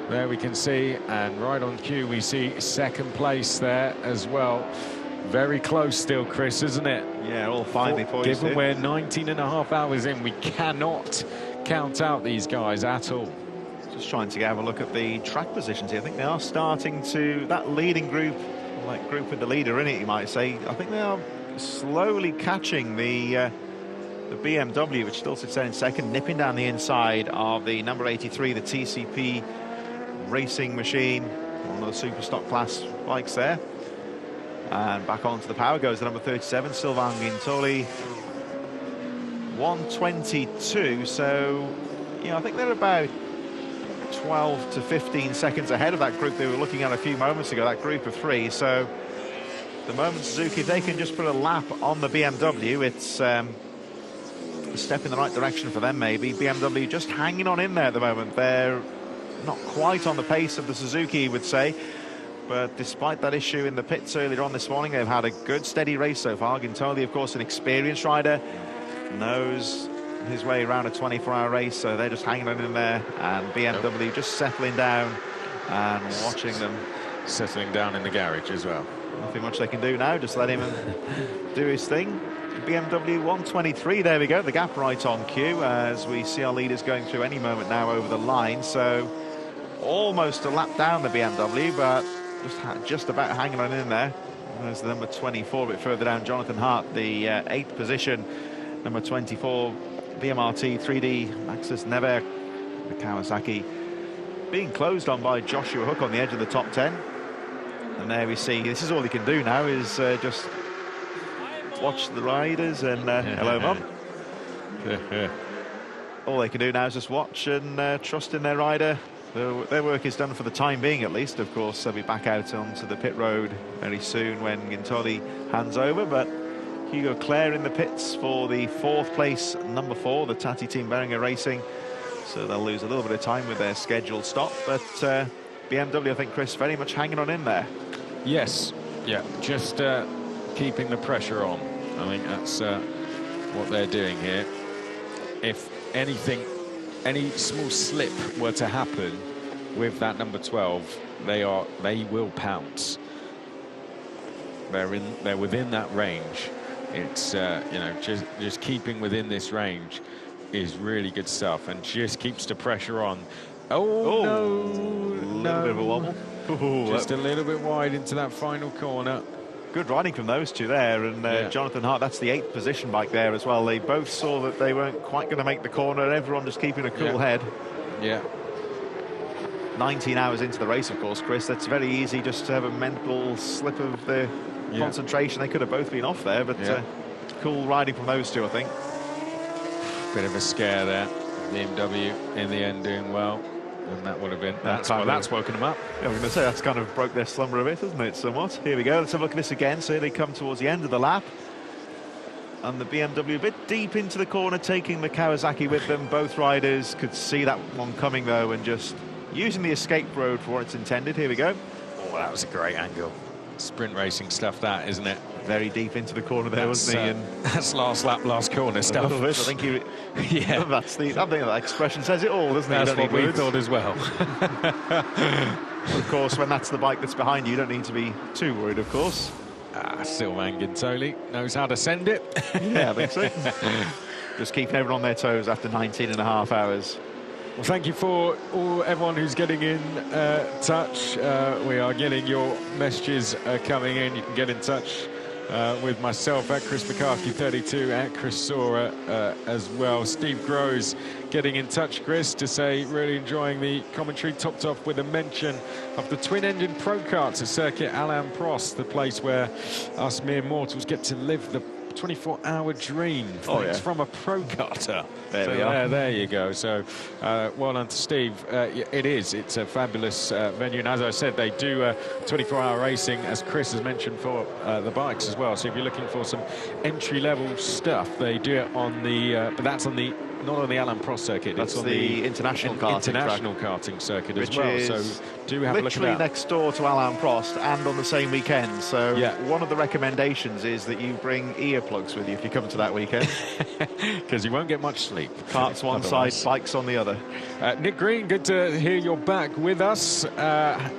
There we can see, and right on cue we see second place there as well. Very close still, Chris, isn't it? Yeah, all finely poised. Given we're 19.5 hours in, we cannot count out these guys at all. Just trying to have a look at the track positions here. I think they are starting to, that leading group, like group with the leader in it, you might say, I think they are slowly catching the BMW, which still sits there in second, nipping down the inside of the number 83, the TCP racing machine, one of the super stock class bikes there. And back onto the power goes the number 37, Sylvain Guintoli. 1:22, so, you know, I think they're about 12 to 15 seconds ahead of that group they were looking at a few moments ago, that group of three. So, the moment Suzuki, if they can just put a lap on the BMW, it's a step in the right direction for them, maybe. BMW just hanging on in there at the moment. They're not quite on the pace of the Suzuki, you would say. But despite that issue in the pits earlier on this morning, they've had a good, steady race so far. Guintoli, of course, an experienced rider, knows his way around a 24-hour race, so they're just hanging on in there. And BMW just settling down and watching them. Settling down in the garage as well. Nothing much they can do now, just let him do his thing. BMW 1:23, there we go, the gap right on cue, as we see our leaders going through any moment now over the line. So almost a lap down the BMW, but just about hanging on in there. There's the number 24 a bit further down, Jonathan Hart, the 8th position. Number 24, BMRT 3D, Maxis Never, the Kawasaki, being closed on by Joshua Hook on the edge of the top 10. And there we see, this is all he can do now, is just watch the riders and hello, Mum. All they can do now is just watch and trust in their rider. Their work is done for the time being, at least. Of course, they'll be back out onto the pit road very soon when Guintoli hands over. But Hugo Claire in the pits for the 4th place, number 4, the Tati Team Beringer Racing. So they'll lose a little bit of time with their scheduled stop. But BMW, I think, Chris, very much hanging on in there. Yes, yeah, just keeping the pressure on. I think that's what they're doing here. If anything, any small slip were to happen with that number 12, they will pounce. They're within that range. It's you know, just keeping within this range is really good stuff, and just keeps the pressure on. Oh, no, a little bit of a wobble. Just a little bit wide into that final corner. Good riding from those two there, and Jonathan Hart, that's the 8th position bike there as well. They both saw that they weren't quite going to make the corner. Everyone just keeping a cool head. Yeah. 19 hours into the race, of course, Chris. That's very easy just to have a mental slip of the concentration. They could have both been off there, but cool riding from those two, I think. Bit of a scare there. BMW in the end doing well. And that would have been, that's woken them up. Yeah, I was going to say, that's kind of broke their slumber a bit, hasn't it, somewhat? Here we go, let's have a look at this again. So they come towards the end of the lap. And the BMW a bit deep into the corner, taking the Kawasaki with them. Both riders could see that one coming, though, and just using the escape road for what it's intended. Here we go. Oh, that was a great angle. Sprint racing stuff, that, isn't it? Very deep into the corner there, wasn't he? And that's last lap, last corner stuff. I think he... yeah. I think that expression says it all, doesn't it? That's what we thought as well. Of course, when that's the bike that's behind you, you don't need to be too worried, of course. Sylvain Guintoli knows how to send it. Yeah, I think so. Just keeping everyone on their toes after 19.5 hours. Well, thank you for everyone who's getting in touch. We are getting your messages coming in. You can get in touch with myself at Chris Bukaki 32, at Chris Sora as well. Steve Groves getting in touch, Chris, to say really enjoying the commentary, topped off with a mention of the twin-engine pro karts at Circuit Alain Prost, the place where us mere mortals get to live the 24-hour dream. Thanks from a pro karter. There you go. So well done to Steve. It's a fabulous venue, and as I said, they do 24-hour racing, as Chris has mentioned, for the bikes as well. So if you're looking for some entry-level stuff, they do it on the but that's on the not on the Alain Prost circuit. That's it's on the international karting circuit as well. So do have a look at that. Literally next door to Alain Prost and on the same weekend. So yeah. One of the recommendations is that you bring earplugs with you if you come to that weekend. Because you won't get much sleep. Karts one side, bikes on the other. Nick Green, good to hear you're back with us.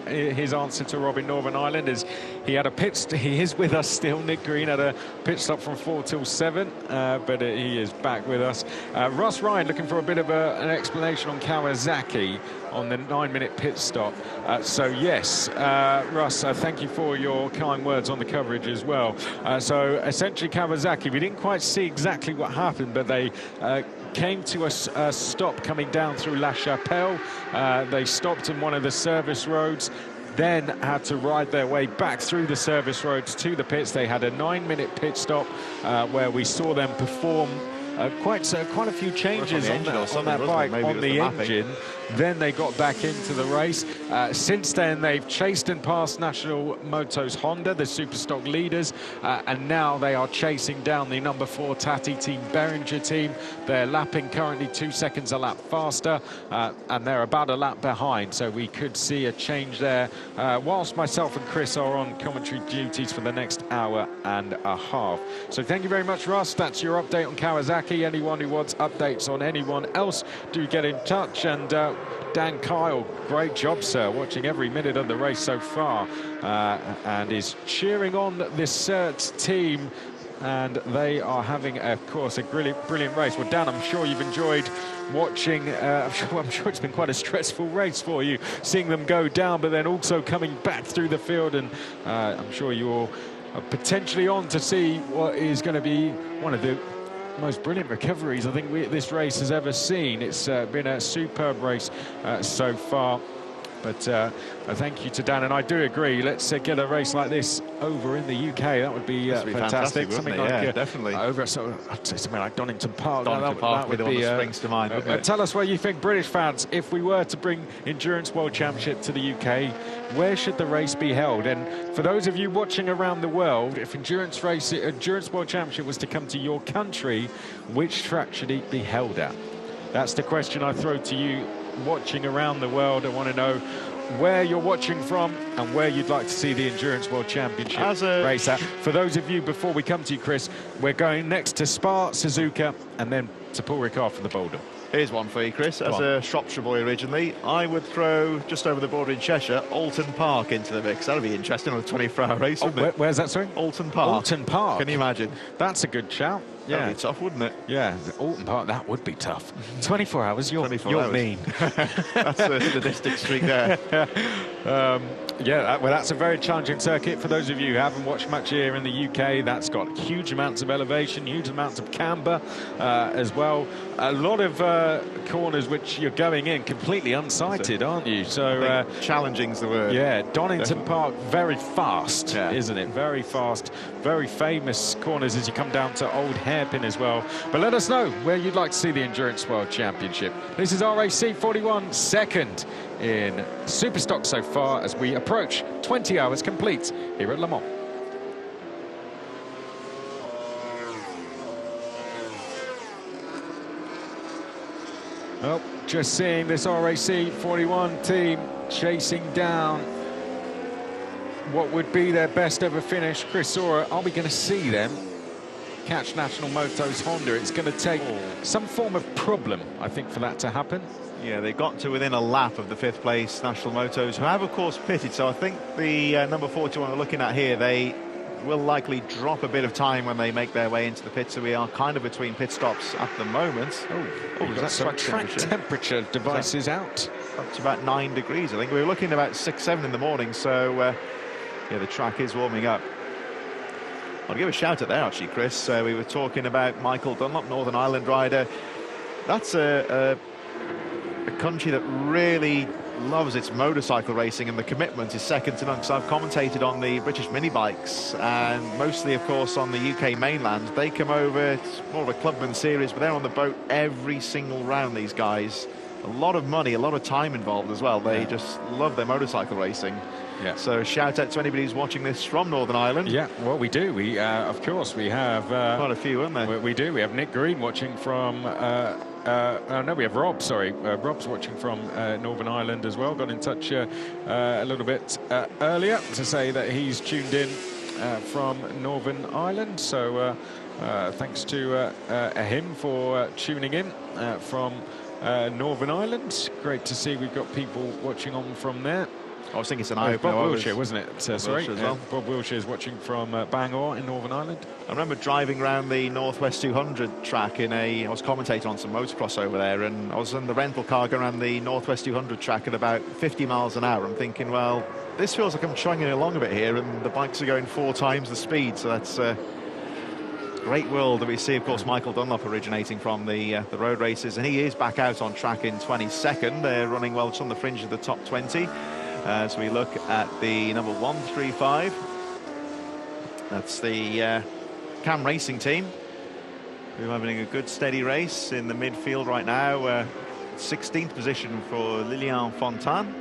His answer to Robin Northern Ireland is he is with us still. Nick Green had a pit stop from 4 till 7, but he is back with us. Russ Ryan looking for a bit of an explanation on Kawasaki on the 9-minute pit stop. So yes, Russ, thank you for your kind words on the coverage as well. So essentially Kawasaki, we didn't quite see exactly what happened, but they came to a stop coming down through La Chapelle. They stopped in one of the service roads, then had to ride their way back through the service roads to the pits. They had a 9-minute pit stop where we saw them perform quite a few changes on that bike, on the engine. Then they got back into the race. Since then, they've chased and passed National Motos Honda, the Superstock leaders, and now they are chasing down the number 4 Tati Team Behringer team. They're lapping currently 2 seconds a lap faster, and they're about a lap behind, so we could see a change there, whilst myself and Chris are on commentary duties for the next hour and a half. So thank you very much, Russ. That's your update on Kawasaki. Anyone who wants updates on anyone else, do get in touch. And Dan Kyle, great job, sir, watching every minute of the race so far, and is cheering on this CERT team. And they are having, of course, a brilliant race. Well, Dan, I'm sure you've enjoyed watching. I'm sure it's been quite a stressful race for you, seeing them go down, but then also coming back through the field. And I'm sure you're potentially on to see what is going to be one of the most brilliant recoveries I think this race has ever seen. It's been a superb race so far. But thank you to Dan, and I do agree. Let's get a race like this over in the UK. That would be fantastic. Something like definitely over something like Donington Park. Donington Park would be the one that springs to mind. Tell us where you think, British fans, if we were to bring Endurance World Championship to the UK, where should the race be held? And for those of you watching around the world, if Endurance World Championship was to come to your country, which track should it be held at? That's the question I throw to you watching around the world. I want to know where you're watching from and where you'd like to see the Endurance World Championship race at. For those of you, before we come to you, Chris, we're going next to Spa, Suzuka, and then to Paul Ricard for the Boulder. Here's one for you, Chris. As a Shropshire boy originally, I would throw, just over the border in Cheshire, Alton Park into the mix. That'd be interesting on a 24-hour race, wouldn't it? Where's that, sorry? Alton Park. Alton Park. Can you imagine? That's a good shout. Yeah. That'd be tough, wouldn't it? Yeah, Alton Park, that would be tough. 24 hours, you're mean. That's a statistic streak there. Yeah, well, that's a very challenging circuit. For those of you who haven't watched much here in the UK, that's got huge amounts of elevation, huge amounts of camber as well. A lot of corners which you're going in completely unsighted, aren't you? So challenging's the word. Yeah, Donington Park, very fast, isn't it? Very fast, very famous corners as you come down to Old Hairpin as well. But let us know where you'd like to see the Endurance World Championship. This is RAC 41, second in Superstock so far as we approach 20 hours complete here at Le Mans. Well, just seeing this RAC 41 team chasing down what would be their best ever finish. Chris Sora, are we going to see them catch National Motos Honda? It's going to take some form of problem, I think, for that to happen. Yeah, they got to within a lap of the 5th place National Motos, who have, of course, pitted. So I think the number 41 we're looking at here, they will likely drop a bit of time when they make their way into the pit. So we are kind of between pit stops at the moment. That's some track temperature devices out. Up to about 9 degrees, I think. We were looking at about 6, 7 in the morning. So, yeah, the track is warming up. I'll give a shout out there, actually, Chris. We were talking about Michael Dunlop, Northern Ireland rider. That's a country that really loves its motorcycle racing, and the commitment is second to none. Because I've commentated on the British mini bikes, and mostly, of course, on the UK mainland. They come over, it's more of a clubman series, but they're on the boat every single round, these guys. A lot of money, a lot of time involved as well. They just love their motorcycle racing. Yeah. So shout out to anybody who's watching this from Northern Ireland. Yeah, well, we do. We, of course, we have... quite a few, aren't there? We do. We have Nick Green watching from no, we have Rob, sorry. Rob's watching from Northern Ireland as well. Got in touch a little bit earlier to say that he's tuned in from Northern Ireland. So thanks to him for tuning in from Northern Ireland. Great to see we've got people watching on from there. I was thinking it's an eye Bob Wiltshire, wasn't it? Sorry, as well. Bob Wiltshire is watching from Bangor in Northern Ireland. I remember driving around the Northwest 200 track I was commentating on some motocross over there, and I was in the rental car going around the Northwest 200 track at about 50 miles an hour. I'm thinking, well, this feels like I'm chugging along a bit here, and the bikes are going 4 times the speed, so that's a great world that we see. Of course, Michael Dunlop originating from the road races, and he is back out on track in 22nd. They're running well just on the fringe of the top 20. As we look at the number 135, that's the Cam Racing team, who are having a good steady race in the midfield right now. 16th position for Lilian Fontaine.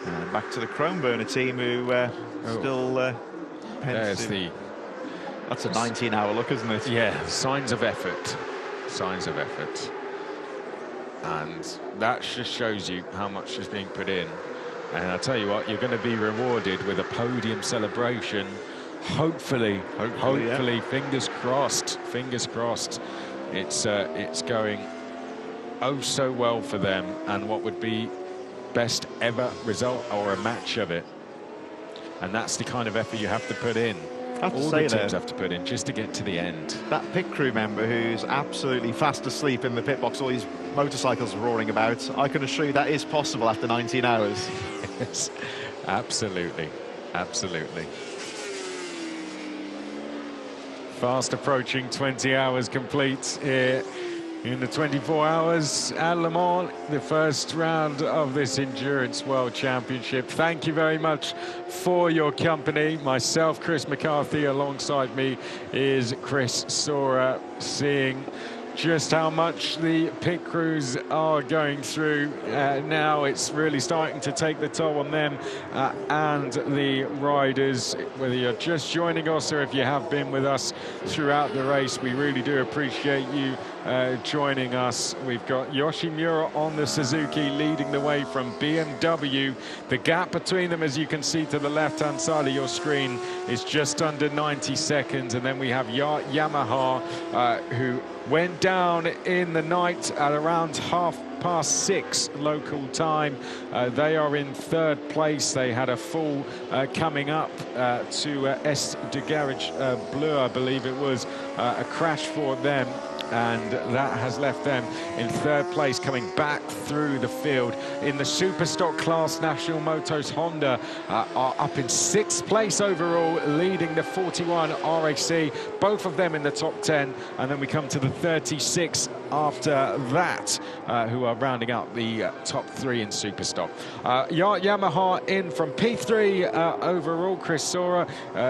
And back to the Chrome-Burner team, who still there's the... That's a 19-hour look, isn't it? Yeah, signs of effort. Signs of effort. And that just shows you how much is being put in. And I'll tell you what, you're going to be rewarded with a podium celebration. Hopefully, yeah. Fingers crossed. It's going oh so well for them, and what would be best ever result or a match of it. And that's the kind of effort you have to put in. All the teams have to put in just to get to the end. That pit crew member who's absolutely fast asleep in the pit box, all these motorcycles roaring about, I can assure you that is possible after 19 hours. Yes, absolutely. Fast approaching 20 hours complete here in the 24 hours at Le Mans, the first round of this Endurance World Championship. Thank you very much for your company. Myself, Chris McCarthy, alongside me is Chris Sora, seeing just how much the pit crews are going through. Now it's really starting to take the toll on them and the riders. Whether you're just joining us or if you have been with us throughout the race, we really do appreciate you joining us. We've got Yoshimura on the Suzuki leading the way from BMW. The gap between them, as you can see to the left-hand side of your screen, is just under 90 seconds. And then we have Yamaha, who went down in the night at around 6:30 local time. They are in 3rd place. They had a fall coming up to S de Garage Bleu, I believe it was, a crash for them. And that has left them in 3rd place, coming back through the field. In the Superstock class, National Motos Honda are up in 6th place overall, leading the 41 RAC, both of them in the top 10. And then we come to the 36 after that, who are rounding out the top 3 in Superstock. Yamaha in from P3 overall, Chris Sora.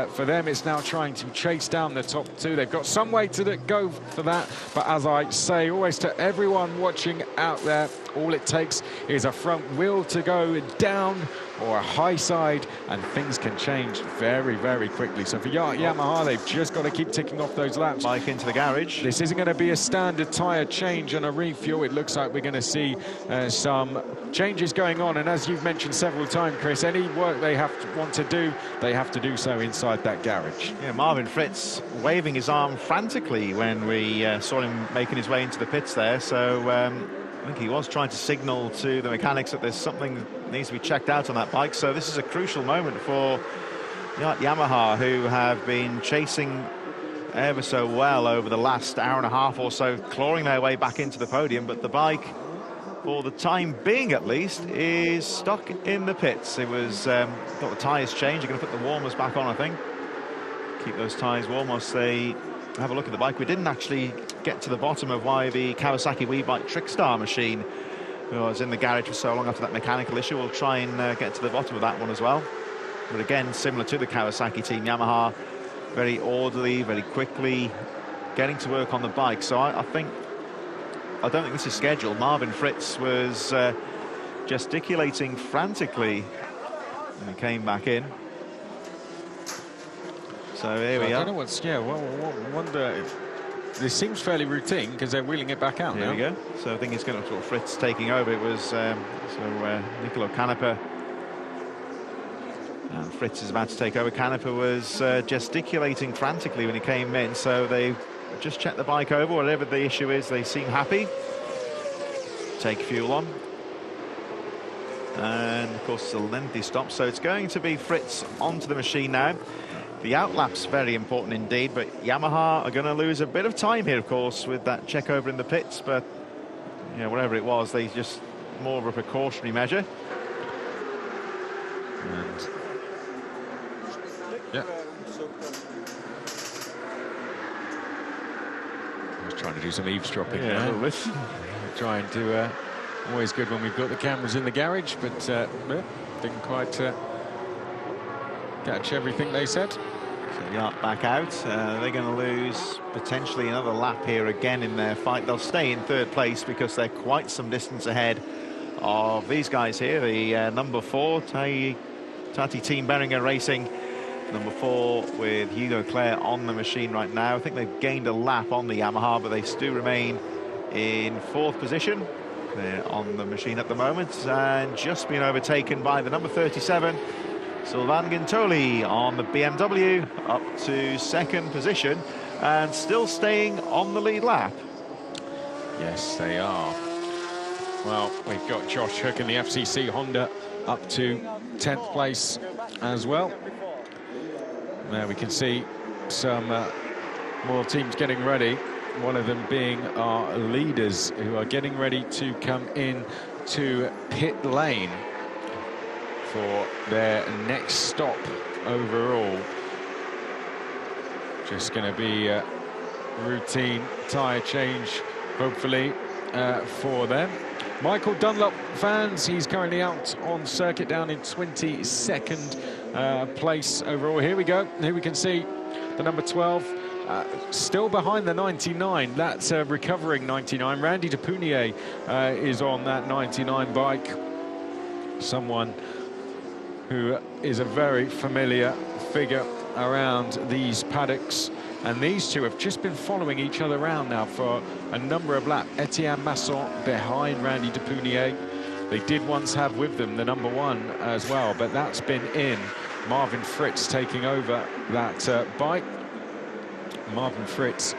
For them, it's now trying to chase down the top 2. They've got some way to go for that. But as I say always to everyone watching out there, all it takes is a front wheel to go down or a high side, and things can change very, very quickly. So for Yamaha, they've just got to keep ticking off those laps. Bike into the garage. This isn't going to be a standard tyre change and a refuel. It looks like we're going to see some changes going on. And as you've mentioned several times, Chris, any work they want to do, they have to do so inside that garage. Yeah, Marvin Fritz waving his arm frantically when we saw him making his way into the pits there. So I think he was trying to signal to the mechanics that there's something that needs to be checked out on that bike. So this is a crucial moment for Yamaha, who have been chasing ever so well over the last hour and a half or so, clawing their way back into the podium. But the bike, for the time being at least, is stuck in the pits. It was got the tyres changed. You're going to put the warmers back on, I think. Keep those tyres warm whilst they have a look at the bike. We didn't actually get to the bottom of why the Kawasaki WeBike Trickstar machine was in the garage for so long after that mechanical issue. We'll try and get to the bottom of that one as well. But again, similar to the Kawasaki team, Yamaha very orderly, very quickly getting to work on the bike. So I don't think this is scheduled. Marvin Fritz was gesticulating frantically when he came back in. So here we are. I don't know what's, wonder if this seems fairly routine because they're wheeling it back out Here now. we go. So I think it's going to sort of Fritz taking over. It was Niccolo Canepa. And Fritz is about to take over. Canepa was gesticulating frantically when he came in. So they just checked the bike over. Whatever the issue is, they seem happy. Take fuel on. And of course, it's a lengthy stop. So it's going to be Fritz onto the machine now. The outlap's very important indeed, but Yamaha are going to lose a bit of time here, of course, with that check over in the pits. But you know, whatever it was, they just more of a precautionary measure. And yeah, I was trying to do some eavesdropping Yeah, there. Trying to always good when we've got the cameras in the garage, but yeah, didn't quite catch everything they said. So Yart back out. They're going to lose potentially another lap here again in their fight. They'll stay in third place because they're quite some distance ahead of these guys here. The number 4, Tati Team Beringer Racing. Number 4 with Hugo Claire on the machine right now. I think they've gained a lap on the Yamaha, but they still remain in 4th position. They're on the machine at the moment and just been overtaken by the number 37. Sylvain Gintoli on the BMW up to 2nd position and still staying on the lead lap. Yes, they are. Well, we've got Josh Hook in the FCC Honda up to 10th place as well. There we can see some more teams getting ready. One of them being our leaders who are getting ready to come in to pit lane for their next stop overall. Just going to be a routine tyre change, hopefully, for them. Michael Dunlop fans, he's currently out on circuit down in 22nd place overall. Here we go. Here we can see the number 12. Still behind the 99. That's a recovering 99. Randy Depunier is on that 99 bike. Someone who is a very familiar figure around these paddocks. And these two have just been following each other around now for a number of laps. Etienne Masson behind Randy Depunier. They did once have with them the number 1 as well, but that's been in. Marvin Fritz taking over that bike. Marvin Fritz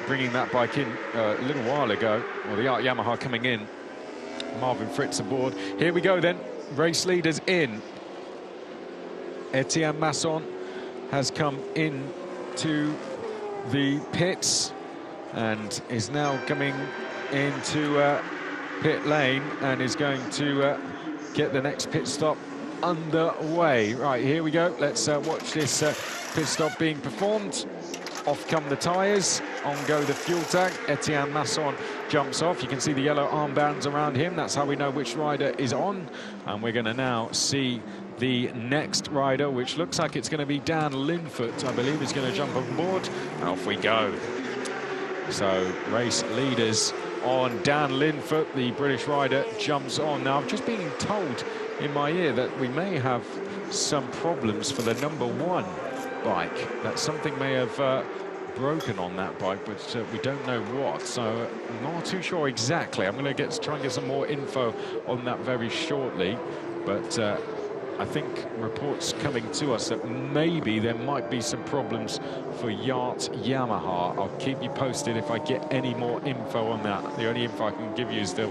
bringing that bike in a little while ago. Well, the Art Yamaha coming in. Marvin Fritz aboard. Here we go then. Race leaders in. Etienne Masson has come in to the pits and is now coming into pit lane and is going to get the next pit stop underway. Right, here we go. Let's watch this pit stop being performed. Off come the tyres, on go the fuel tank. Etienne Masson jumps off. You can see the yellow armbands around him. That's how we know which rider is on. And we're going to now see the next rider, which looks like it's going to be Dan Linfoot, I believe, is going to jump on board. And off we go. So race leaders on Dan Linfoot, the British rider, jumps on. Now, I've just been told in my ear that we may have some problems for the number 1 bike, that something may have broken on that bike, but we don't know what, so I'm not too sure exactly. I'm going to try and get some more info on that very shortly, but I think reports coming to us that maybe there might be some problems for Yart Yamaha. I'll keep you posted if I get any more info on that. The only info I can give you is the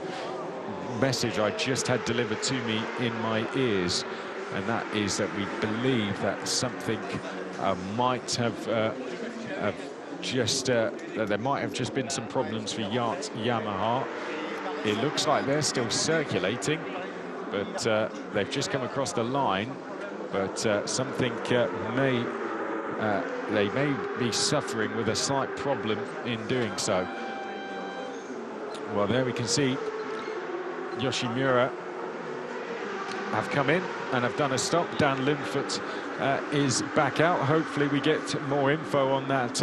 message I just had delivered to me in my ears, and that is that we believe that something might have that there might have just been some problems for Yart Yamaha. It looks like they're still circulating, but they've just come across the line. But something they may be suffering with a slight problem in doing so. Well, there we can see Yoshimura have come in and have done a stop. Dan Linfoot is back out. Hopefully we get more info on that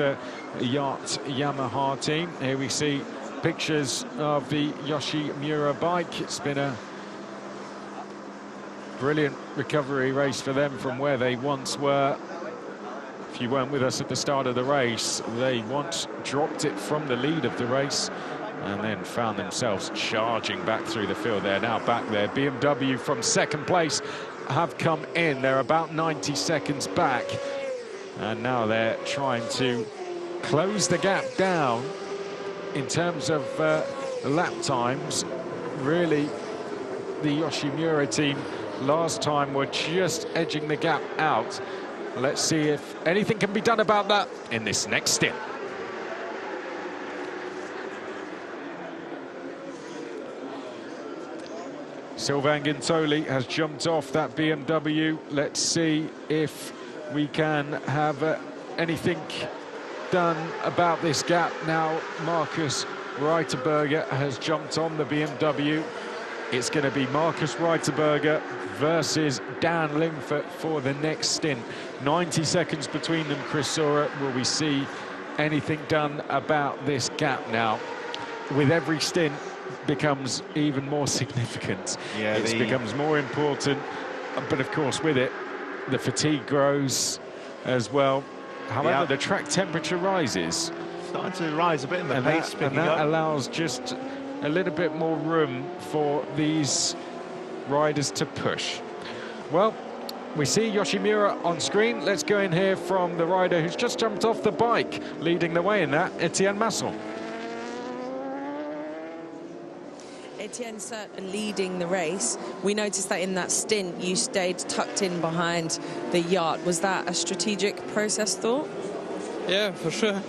Yart Yamaha team. Here we see pictures of the Yoshimura bike. It's been a brilliant recovery race for them from where they once were. A if you weren't with us at the start of the race, they once dropped it from the lead of the race and then found themselves charging back through the field. They're now back there. BMW from second place have come in. They're about 90 seconds back. And now they're trying to close the gap down in terms of lap times. Really, the Yoshimura team last time were just edging the gap out. Let's see if anything can be done about that in this next stint. Sylvain Guintoli has jumped off that BMW. Let's see if we can have anything done about this gap. Now Markus Reiterberger has jumped on the BMW. It's going to be Markus Reiterberger versus Dan Lingford for the next stint. 90 seconds between them, Chris Sora. Will we see anything done about this gap now? With every stint becomes even more significant. Yeah, it becomes more important, but of course with it, the fatigue grows as well. However, the track temperature rises. Starting to rise a bit in the pace picking up. And that allows just a little bit more room for these riders to push. Well, we see Yoshimura on screen. Let's go in here from the rider who's just jumped off the bike, leading the way in that, Etienne Masson. Etienne leading the race. We noticed that in that stint you stayed tucked in behind the yacht. Was that a strategic process thought? Yeah, for sure.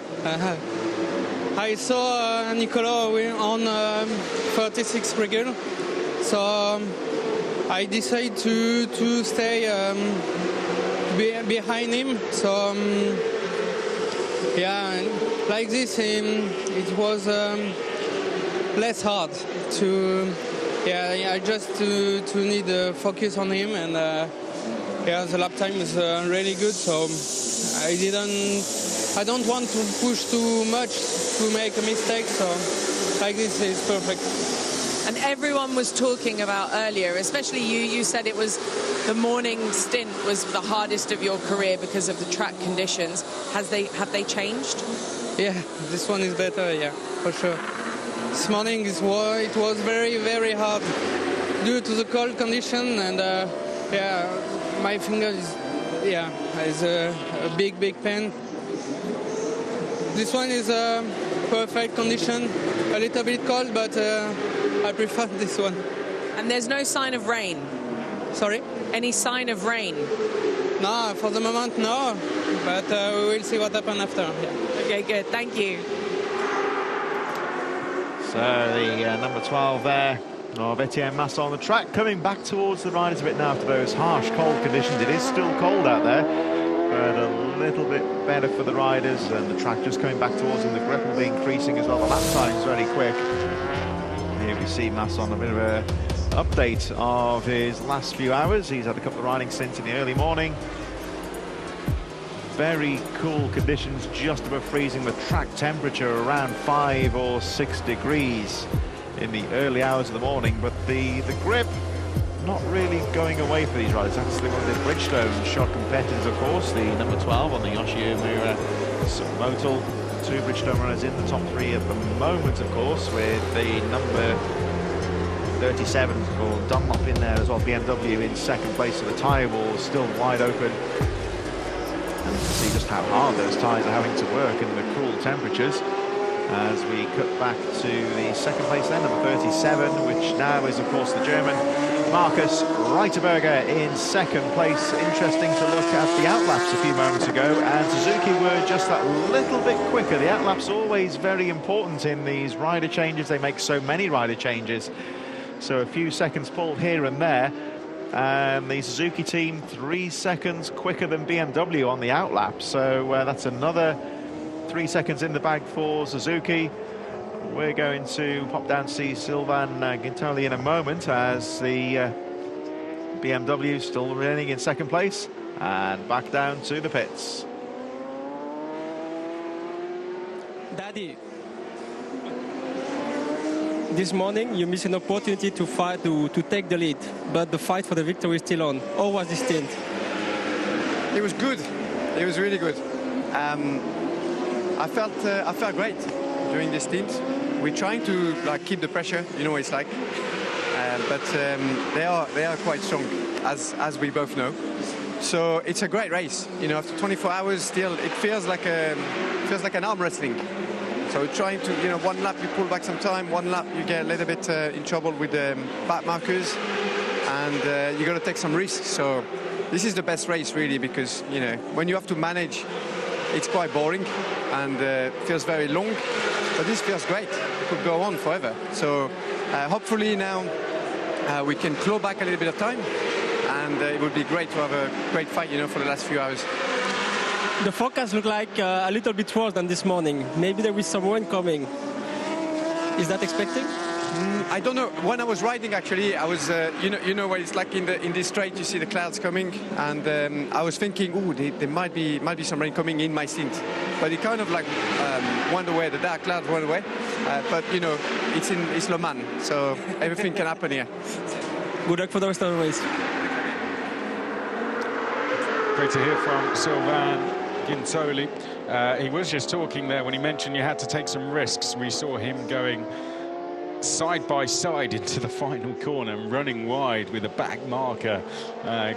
I saw Nicolas on 36 regular, so I decided to stay behind him. So yeah, like this it was less hard to just to need focus on him, and yeah, the lap time is really good, so I don't want to push too much to make a mistake, so like this is perfect. And everyone was talking about earlier, especially you said it was the morning stint was the hardest of your career because of the track conditions. Have they changed? Yeah, this one is better, yeah, for sure. This morning it was very, very hard due to the cold condition, and yeah, my finger is a big pain. This one is a perfect condition, a little bit cold, but I prefer this one. And there's no sign of rain? Sorry? Any sign of rain? No, for the moment, no, but we will see what happens after. Yeah. Okay, good, thank you. So the number 12 there of Etienne Masson on the track, coming back towards the riders a bit now after those harsh cold conditions. It is still cold out there, but a little bit better for the riders, and the track just coming back towards them. The grip will be increasing as well. The lap time is very quick. Here we see Masson, a bit of an update of his last few hours. He's had a couple of riding stints in the early morning. Very cool conditions, just above freezing, the track temperature around 5 or 6 degrees in the early hours of the morning, but the grip not really going away for these riders. That's one of the Bridgestone shot competitors, of course, the number 12 on the Yoshimura Motos. 2 Bridgestone runners in the top 3 at the moment, of course, with the number 37 for Dunlop in there as well. BMW in second place, so the tyre wall is still wide open. And you can see just how hard those tyres are having to work in the cool temperatures. As we cut back to the second place then, number 37, which now is, of course, the German Markus Reiterberger in second place. Interesting to look at the outlaps a few moments ago, and Suzuki were just that little bit quicker. The outlaps always very important in these rider changes. They make so many rider changes, so a few seconds pulled here and there. And the Suzuki team 3 seconds quicker than BMW on the outlap, so that's another 3 seconds in the bag for Suzuki. We're going to pop down to see Sylvain Guintoli in a moment, as the BMW still remaining in second place, and back down to the pits. Daddy, this morning you missed an opportunity to fight to take the lead, but the fight for the victory is still on. How was this stint? It was good. It was really good. I felt great during the stint. We're trying to like keep the pressure, you know what it's like, but they are quite strong, as we both know. So it's a great race. You know, after 24 hours, still it feels like an arm wrestling. So we're trying to, you know, one lap you pull back some time, one lap you get a little bit in trouble with the back markers, and you got to take some risks. So this is the best race really, because you know when you have to manage, it's quite boring and feels very long. But this feels great. It could go on forever. So hopefully now we can claw back a little bit of time, and it would be great to have a great fight, you know, for the last few hours. The forecast looked like a little bit worse than this morning. Maybe there was some rain coming. Is that expected? I don't know. When I was riding, actually, I was, you know what it's like in this straight. You see the clouds coming, and I was thinking, oh, there might be some rain coming in my stint. But it kind of like went away. The dark clouds went away. But you know, it's Le Mans, so everything can happen here. Good luck for the rest of the race. Great to hear from Sylvain Guintoli. He was just talking there when he mentioned you had to take some risks. We saw him going side by side into the final corner and running wide with a back marker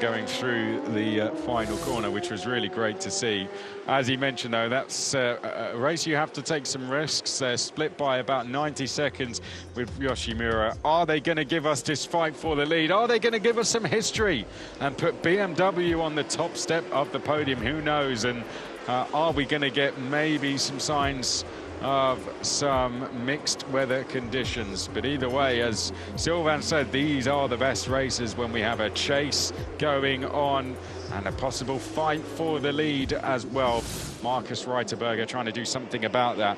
going through the final corner, which was really great to see. As he mentioned, though, that's a race you have to take some risks. They're split by about 90 seconds with Yoshimura. Are they going to give us this fight for the lead? Are they going to give us some history and put BMW on the top step of the podium? Who knows? And are we going to get maybe some signs of some mixed weather conditions? But either way, as Sylvain said, these are the best races when we have a chase going on and a possible fight for the lead as well. Marcus Reiterberger trying to do something about that.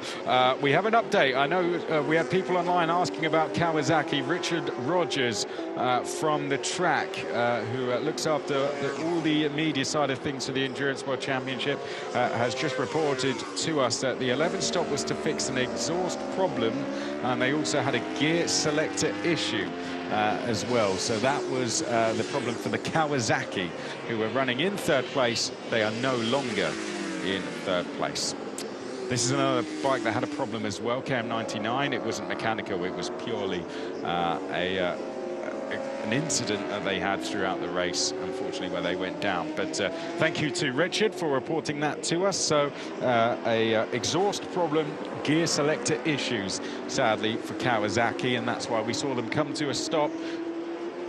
We have an update. I know we had people online asking about Kawasaki. Richard Rogers from the track, who looks after all the media side of things for the Endurance World Championship, has just reported to us that the 11th stop was to fix an exhaust problem, and they also had a gear selector issue as well. So that was the problem for the Kawasaki, who were running in third place. They are no longer in third place. This is another bike that had a problem as well, KM99. It wasn't mechanical, it was purely an incident that they had throughout the race, unfortunately, where they went down. But thank you to Richard for reporting that to us. So exhaust problem, gear selector issues, sadly, for Kawasaki, and that's why we saw them come to a stop.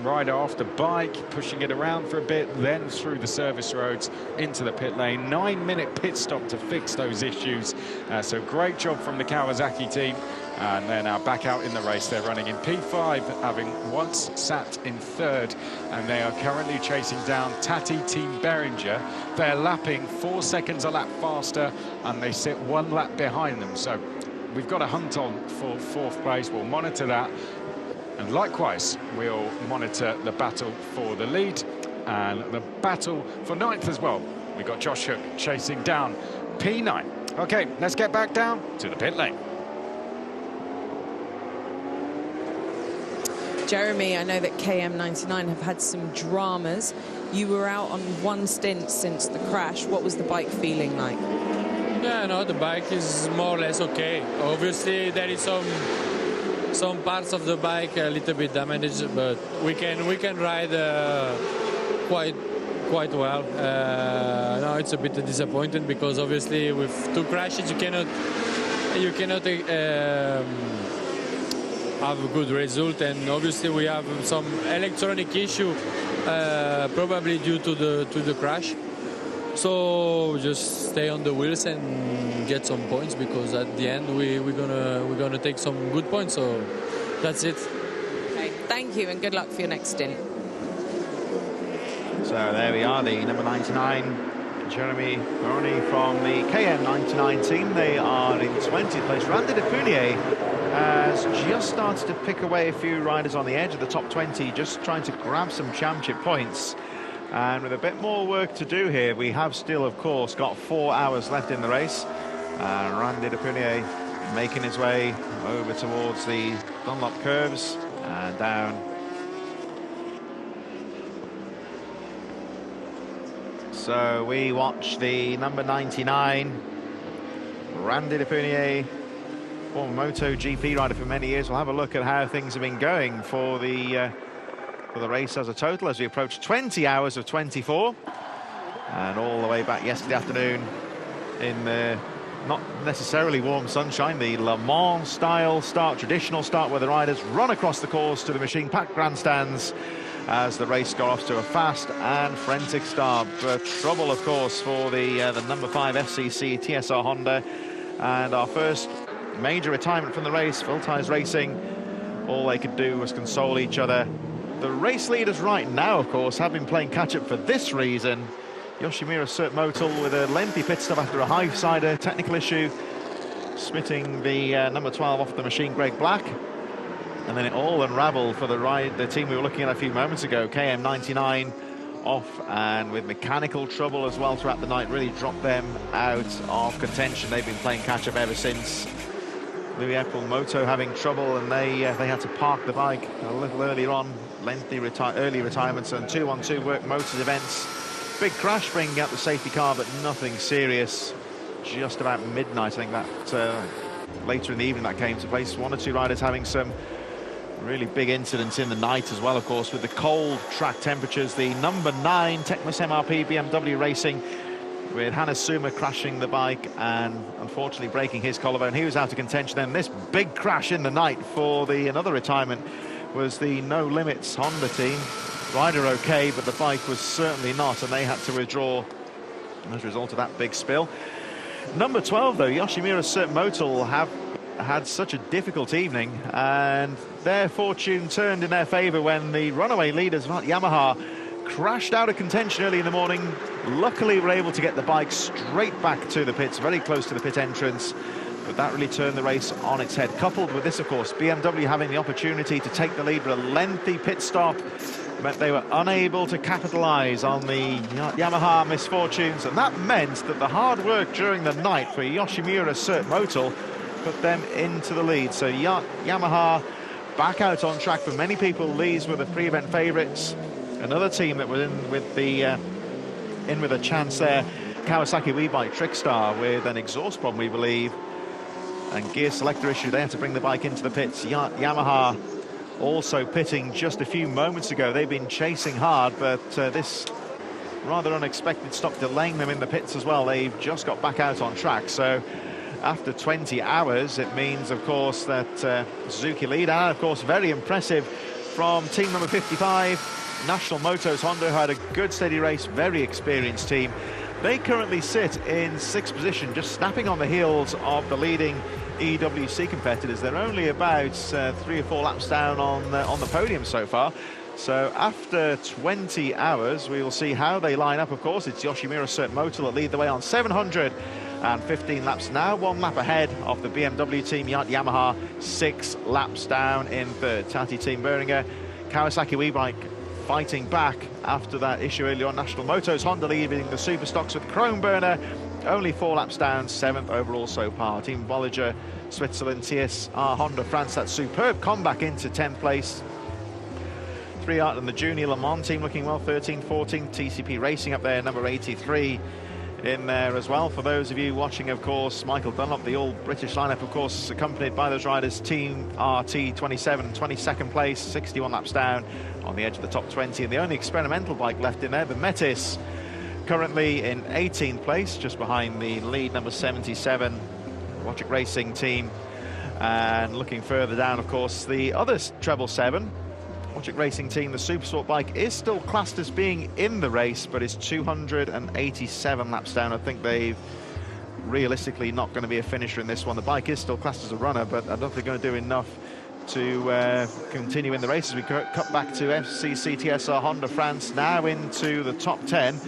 Rider off the bike, pushing it around for a bit, then through the service roads into the pit lane. 9-minute pit stop to fix those issues. So great job from the Kawasaki team. And they're now back out in the race. They're running in P5, having once sat in third, and they are currently chasing down Tati Team Beringer. They're lapping 4 seconds a lap faster, and they sit 1 lap behind them. So we've got a hunt on for 4th place. We'll monitor that. And likewise, we'll monitor the battle for the lead and the battle for 9th as well. We've got Josh Hook chasing down P9. Okay, let's get back down to the pit lane. Jeremy, I know that KM99 have had some dramas. You were out on 1 stint since the crash. What was the bike feeling like? Yeah, no, the bike is more or less okay. Obviously, there is some parts of the bike a little bit damaged, but we can ride quite well. No, it's a bit disappointing because obviously with 2 crashes you cannot have a good result, and obviously we have some electronic issue probably due to the crash. So just stay on the wheels and get some points, because at the end we're gonna take some good points. So that's it. Okay, thank you and good luck for your next stint. So there we are, the number 99, Jeremy Baroni from the KM99 team. They are in 20th place. Randy de Punier has just started to pick away a few riders on the edge of the top 20, just trying to grab some championship points. And with a bit more work to do here, we have still, of course, got 4 hours left in the race. Randy de Punier making his way over towards the Dunlop curves and down So we watch the number 99, Randy Depunier, former MotoGP rider for many years. We'll have a look at how things have been going for the race as a total as we approach 20 hours of 24. And all the way back yesterday afternoon in the not necessarily warm sunshine, the Le Mans style start, traditional start, where the riders run across the course to the machine-packed grandstands as the race got off to a fast and frantic start. But trouble, of course, for the number 5 FCC TSR Honda, and our first major retirement from the race. Full Tires Racing, all they could do was console each other. The race leaders right now, of course, have been playing catch-up for this reason. Yoshimura Cert Motul with a lengthy pit stop after a high-sider technical issue, splitting the number 12 off the machine, Greg Black. And then it all unravelled for the team we were looking at a few moments ago, KM99 off, and with mechanical trouble as well throughout the night, really dropped them out of contention. They've been playing catch-up ever since. Louis April Moto having trouble, and they had to park the bike a little earlier on. Lengthy early retirements and 2-on-2 work motors events. Big crash bringing out the safety car, but nothing serious. Just about midnight, I think that later in the evening that came to place. One or two riders having some really big incidents in the night as well, of course, with the cold track temperatures. The number 9 Tecmas MRP BMW Racing, with Hannes Suma crashing the bike and unfortunately breaking his collarbone. He was out of contention. Then this big crash in the night for another retirement was the No Limits Honda team. Rider okay, but the bike was certainly not, and they had to withdraw as a result of that big spill. Number 12, though, Yoshimura Cert Motul, have had such a difficult evening, and their fortune turned in their favour when the runaway leaders, Yamaha, crashed out of contention early in the morning. Luckily, were able to get the bike straight back to the pits, very close to the pit entrance. But that really turned the race on its head. Coupled with this, of course, BMW having the opportunity to take the lead with a lengthy pit stop, meant they were unable to capitalise on the Yamaha misfortunes, and that meant that the hard work during the night for Yoshimura Cert Motul put them into the lead. So Yamaha back out on track. For many people, these were the pre-event favourites. Another team that was in with a chance there, Kawasaki WeBike Trickstar, with an exhaust problem, we believe, and gear selector issue. They had to bring the bike into the pits. Yamaha also pitting just a few moments ago. They've been chasing hard, but this rather unexpected stop delaying them in the pits as well. They've just got back out on track. So after 20 hours, it means, of course, that Suzuki lead, and of course very impressive from team number 55, National Motos Honda, who had a good steady race, very experienced team. They currently sit in 6th position, just snapping on the heels of the leading EWC competitors. They're only about 3 or 4 laps down on the podium so far. So after 20 hours, we will see how they line up. Of course, it's Yoshimura Cert Motul that lead the way on 715 laps now, 1 lap ahead of the BMW team. Yamaha 6 laps down in third. Tati Team Beringer, Kawasaki WeBike fighting back after that issue earlier on. National Motos Honda leading the super stocks with Chrome Burner, only 4 laps down, 7th overall so far. Team Bolliger, Switzerland, TSR Honda France, that superb comeback into 10th place. 3 Art and the Junior Le Mans team looking well, 13, 14. TCP Racing up there, number 83 in there as well. For those of you watching, of course, Michael Dunlop, the all-British lineup, of course, accompanied by those riders. Team RT 27, 22nd place, 61 laps down on the edge of the top 20. And the only experimental bike left in there, the Metis, currently in 18th place, just behind the lead number 77 Wojcik Racing team. And looking further down, of course, the other treble 7 Wojcik Racing team, the Supersport bike, is still classed as being in the race, but is 287 laps down. I think they've realistically not going to be a finisher in this one. The bike is still classed as a runner, but I don't think they're going to do enough to continue in the race. As we cut back to FCC TSR Honda France, now into the top 10.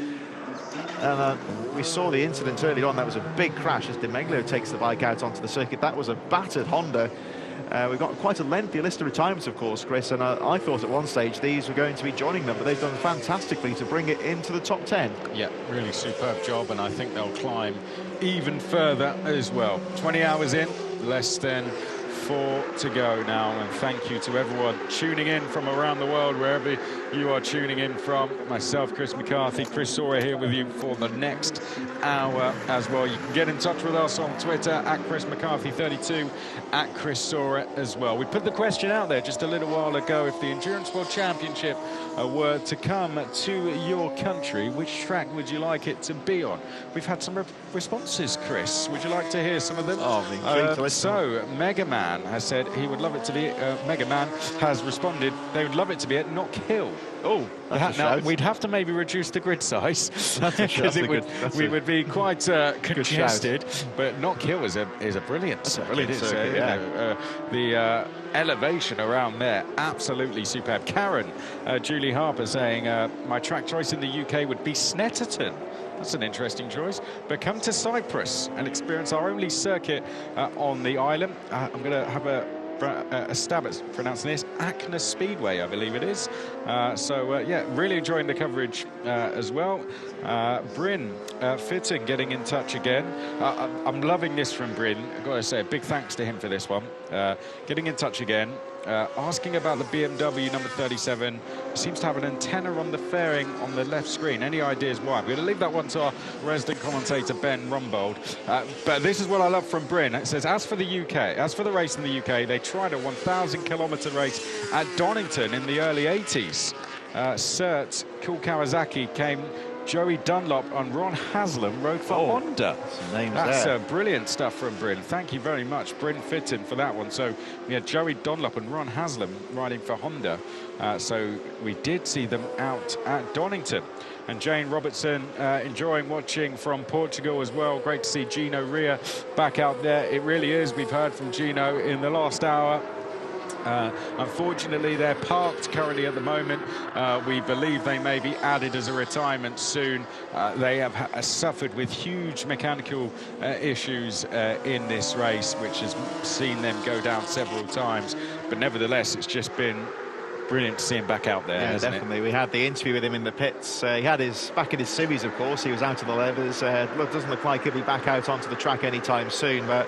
And we saw the incident earlier on. That was a big crash as De Meglio takes the bike out onto the circuit. That was a battered Honda. We've got quite a lengthy list of retirements, of course, Chris, and I thought at one stage these were going to be joining them, but they've done fantastically to bring it into the top 10. Yeah, really superb job, and I think they'll climb even further as well. 20 hours in, less than 4 to go now, and thank you to everyone tuning in from around the world, wherever you are tuning in from. Myself, Chris McCarthy, Chris Sora here with you for the next hour as well. You can get in touch with us on Twitter at Chris McCarthy32, at Chris Sora as well. We put the question out there just a little while ago: if the Endurance World Championship were to come to your country, which track would you like it to be on? We've had some responses, Chris. Would you like to hear some of them? Oh, I'm intrigued to listen. So, Mega Man has said he would love it to be, Mega Man has responded, they would love it to be at Knock Hill. Oh, Now, shout. we'd have to maybe reduce the grid size because we would be quite congested. But Knock Hill is a brilliant circuit. Circuit, yeah. The elevation around there, absolutely superb. Karen, Julie Harper saying, my track choice in the UK would be Snetterton. That's an interesting choice. But come to Cyprus and experience our only circuit on the island. I'm going to have a stab at pronouncing this, Acna Speedway, I believe it is. Yeah, really enjoying the coverage as well. Bryn Fitton getting in touch again. I'm loving this from Bryn. I've got to say a big thanks to him for this one. Getting in touch again. Asking about the BMW number 37. Seems to have an antenna on the fairing on the left screen. Any ideas why? We're going to leave that one to our resident commentator, Ben Rumbold. But this is what I love from Bryn. It says, as for the UK, as for the race in the UK, they tried a 1,000-kilometre race at Donington in the early 80s. Cert, Cool Kawasaki came... Joey Dunlop and Ron Haslam rode for Honda. That's brilliant stuff from Bryn. Thank you very much, Bryn Fitton, for that one. So we had Joey Dunlop and Ron Haslam riding for Honda. So we did see them out at Donington. And Jane Robertson enjoying watching from Portugal as well. Great to see Gino Ria back out there. It really is. We've heard from Gino in the last hour. Unfortunately, they're parked currently at the moment. We believe they may be added as a retirement soon. They have suffered with huge mechanical issues in this race, which has seen them go down several times. But nevertheless, it's just been brilliant to see him back out there. Yeah, definitely. We had the interview with him in the pits. He had his back in his series, of course. He was out of the levers. Doesn't look like he'll be back out onto the track anytime soon, but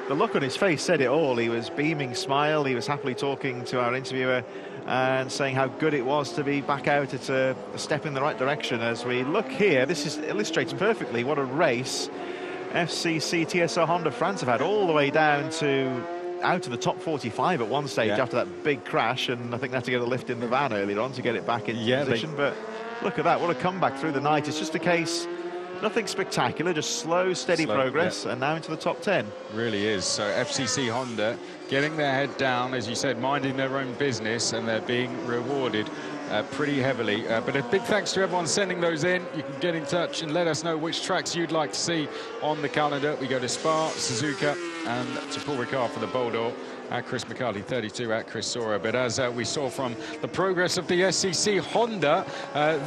the look on his face said it all. He was beaming smile. He was happily talking to our interviewer and saying how good it was to be back out. It's a step in the right direction. As we look here, this illustrates perfectly what a race FCC TSR Honda France have had, all the way down to out of the top 45 at one stage after that big crash, and I think they had to get a lift in the van earlier on to get it back in position. But look at that, what a comeback through the night. It's just a case, nothing spectacular, just slow, steady progress, and now into the top 10. Really is. So FCC Honda getting their head down, as you said, minding their own business, and they're being rewarded pretty heavily. But a big thanks to everyone sending those in. You can get in touch and let us know which tracks you'd like to see on the calendar. We go to Spa, Suzuka, and to Paul Ricard for the Boldor. At Chris McCarthy 32, at Chris Sora. But as we saw from the progress of the SCC Honda,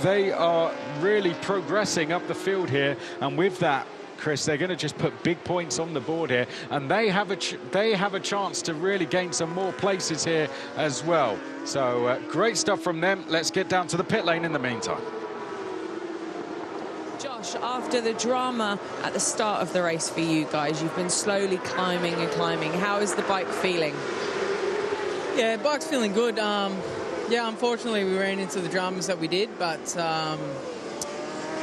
they are really progressing up the field here, and with that, Chris, they're going to just put big points on the board here, and they have a chance to really gain some more places here as well. So great stuff from them. Let's get down to the pit lane in the meantime. Josh, after the drama at the start of the race for you guys, you've been slowly climbing and climbing. How is the bike feeling? Yeah, bike's feeling good. Yeah, unfortunately we ran into the dramas that we did, but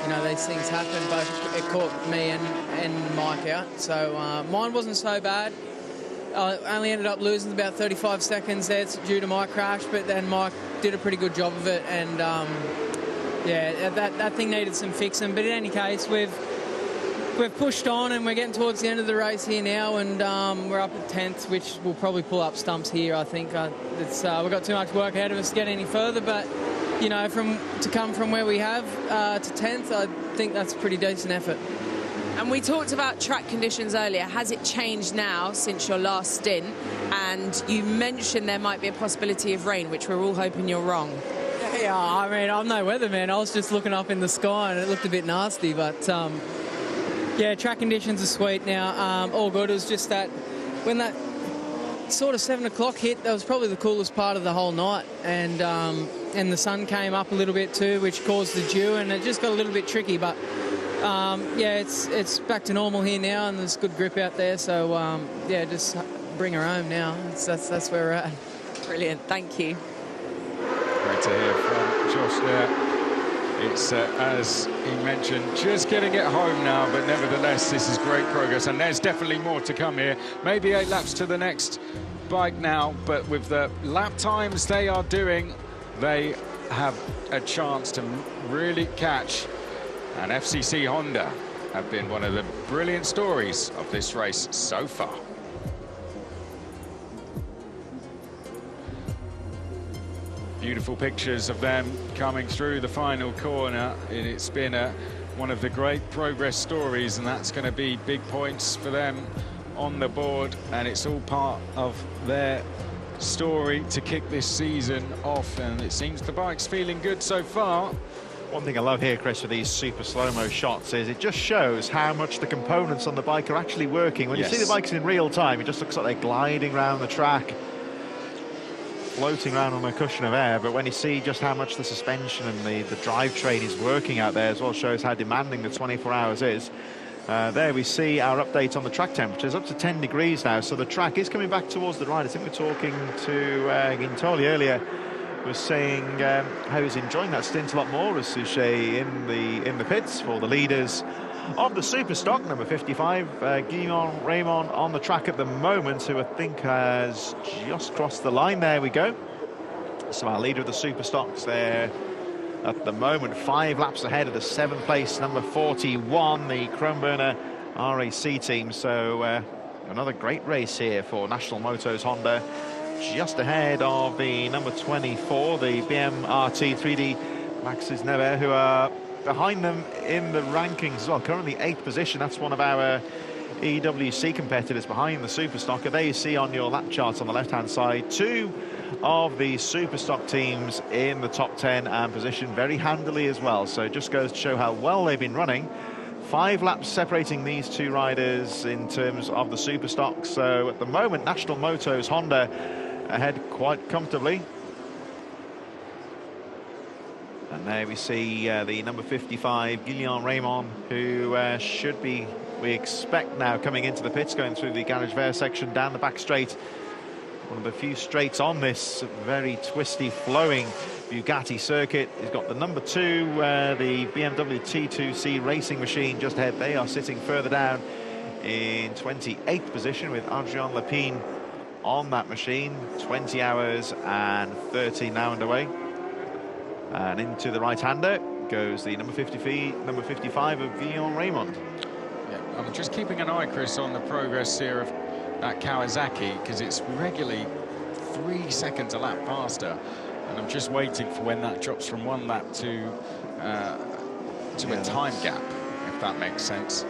you know, these things happen. But it caught me and Mike out. So mine wasn't so bad. I only ended up losing about 35 seconds there due to my crash, but then Mike did a pretty good job of it, and yeah, that thing needed some fixing. But in any case, we've pushed on, and we're getting towards the end of the race here now, and we're up at 10th, which will probably pull up stumps here, I think. We've got too much work ahead of us to get any further, but, you know, to come from where we have to 10th, I think that's a pretty decent effort. And we talked about track conditions earlier. Has it changed now since your last stint? And you mentioned there might be a possibility of rain, which we're all hoping you're wrong. Yeah, I mean, I'm no weatherman. I was just looking up in the sky and it looked a bit nasty, but yeah, track conditions are sweet now. All good. It was just that when that sort of 7 o'clock hit, that was probably the coolest part of the whole night, and the sun came up a little bit too, which caused the dew, and it just got a little bit tricky. But yeah, it's back to normal here now, and there's good grip out there. So yeah, just bring her home now. That's where we're at. Brilliant. Thank you. Great to hear from Josh there. It's, as he mentioned, just getting it home now, but nevertheless, this is great progress, and there's definitely more to come here. Maybe 8 laps to the next bike now, but with the lap times they are doing, they have a chance to really catch. And FCC Honda have been one of the brilliant stories of this race so far. Beautiful pictures of them coming through the final corner. It's been one of the great progress stories, and that's going to be big points for them on the board, and it's all part of their story to kick this season off, and it seems the bike's feeling good so far. One thing I love here, Chris, with these super slow-mo shots is it just shows how much the components on the bike are actually working. When you see the bikes in real time, it just looks like they're gliding around the track, floating around on a cushion of air, but when you see just how much the suspension and the drivetrain is working out there as well, shows how demanding the 24 hours is. There we see our update on the track temperatures, up to 10 degrees now, so the track is coming back towards the right. I think we're talking to Gintoli earlier, was saying how he's enjoying that stint a lot more as Suchet in the pits for the leaders of the super stock, number 55, Guillaume Raymond on the track at the moment, who I think has just crossed the line. There we go. So our leader of the super stocks there at the moment, 5 laps ahead of the 7th place, number 41, the Kronberner RAC team. So another great race here for National Motos Honda, just ahead of the number 24, the BMRT 3D Maxis Never, who are behind them in the rankings as well. Currently 8th position. That's one of our EWC competitors behind the super stocker. There you see on your lap charts on the left-hand side, 2 of the super stock teams in the top 10 and positioned very handily as well. So it just goes to show how well they've been running. 5 laps separating these 2 riders in terms of the super stock. So at the moment, National Motos Honda ahead quite comfortably. And there we see the number 55, Guillaume Raymond, who should be, we expect now, coming into the pits, going through the Garage Vert section down the back straight. One of the few straights on this very twisty, flowing Bugatti circuit. He's got the number 2, the BMW T2C racing machine just ahead. They are sitting further down in 28th position with Adrien Lepine on that machine. 20 hours and 30 now underway. And into the right-hander goes the number 55 of Guillaume Raymond. Yeah, I'm just keeping an eye, Chris, on the progress here of that Kawasaki, because it's regularly 3 seconds a lap faster, and I'm just waiting for when that drops from 1 lap to a time gap, if that makes sense.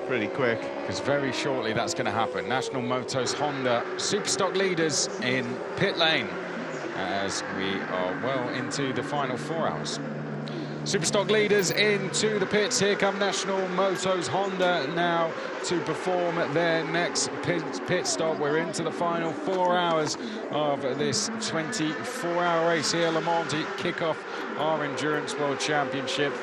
Pretty quick, because very shortly that's going to happen. National Motos Honda Superstock leaders in pit lane as we are well into the final 4 hours. Superstock leaders into the pits. Here come National Motos Honda now to perform their next pit stop. We're into the final 4 hours of this 24-hour race here. Le Mans to kick off our Endurance World Championship.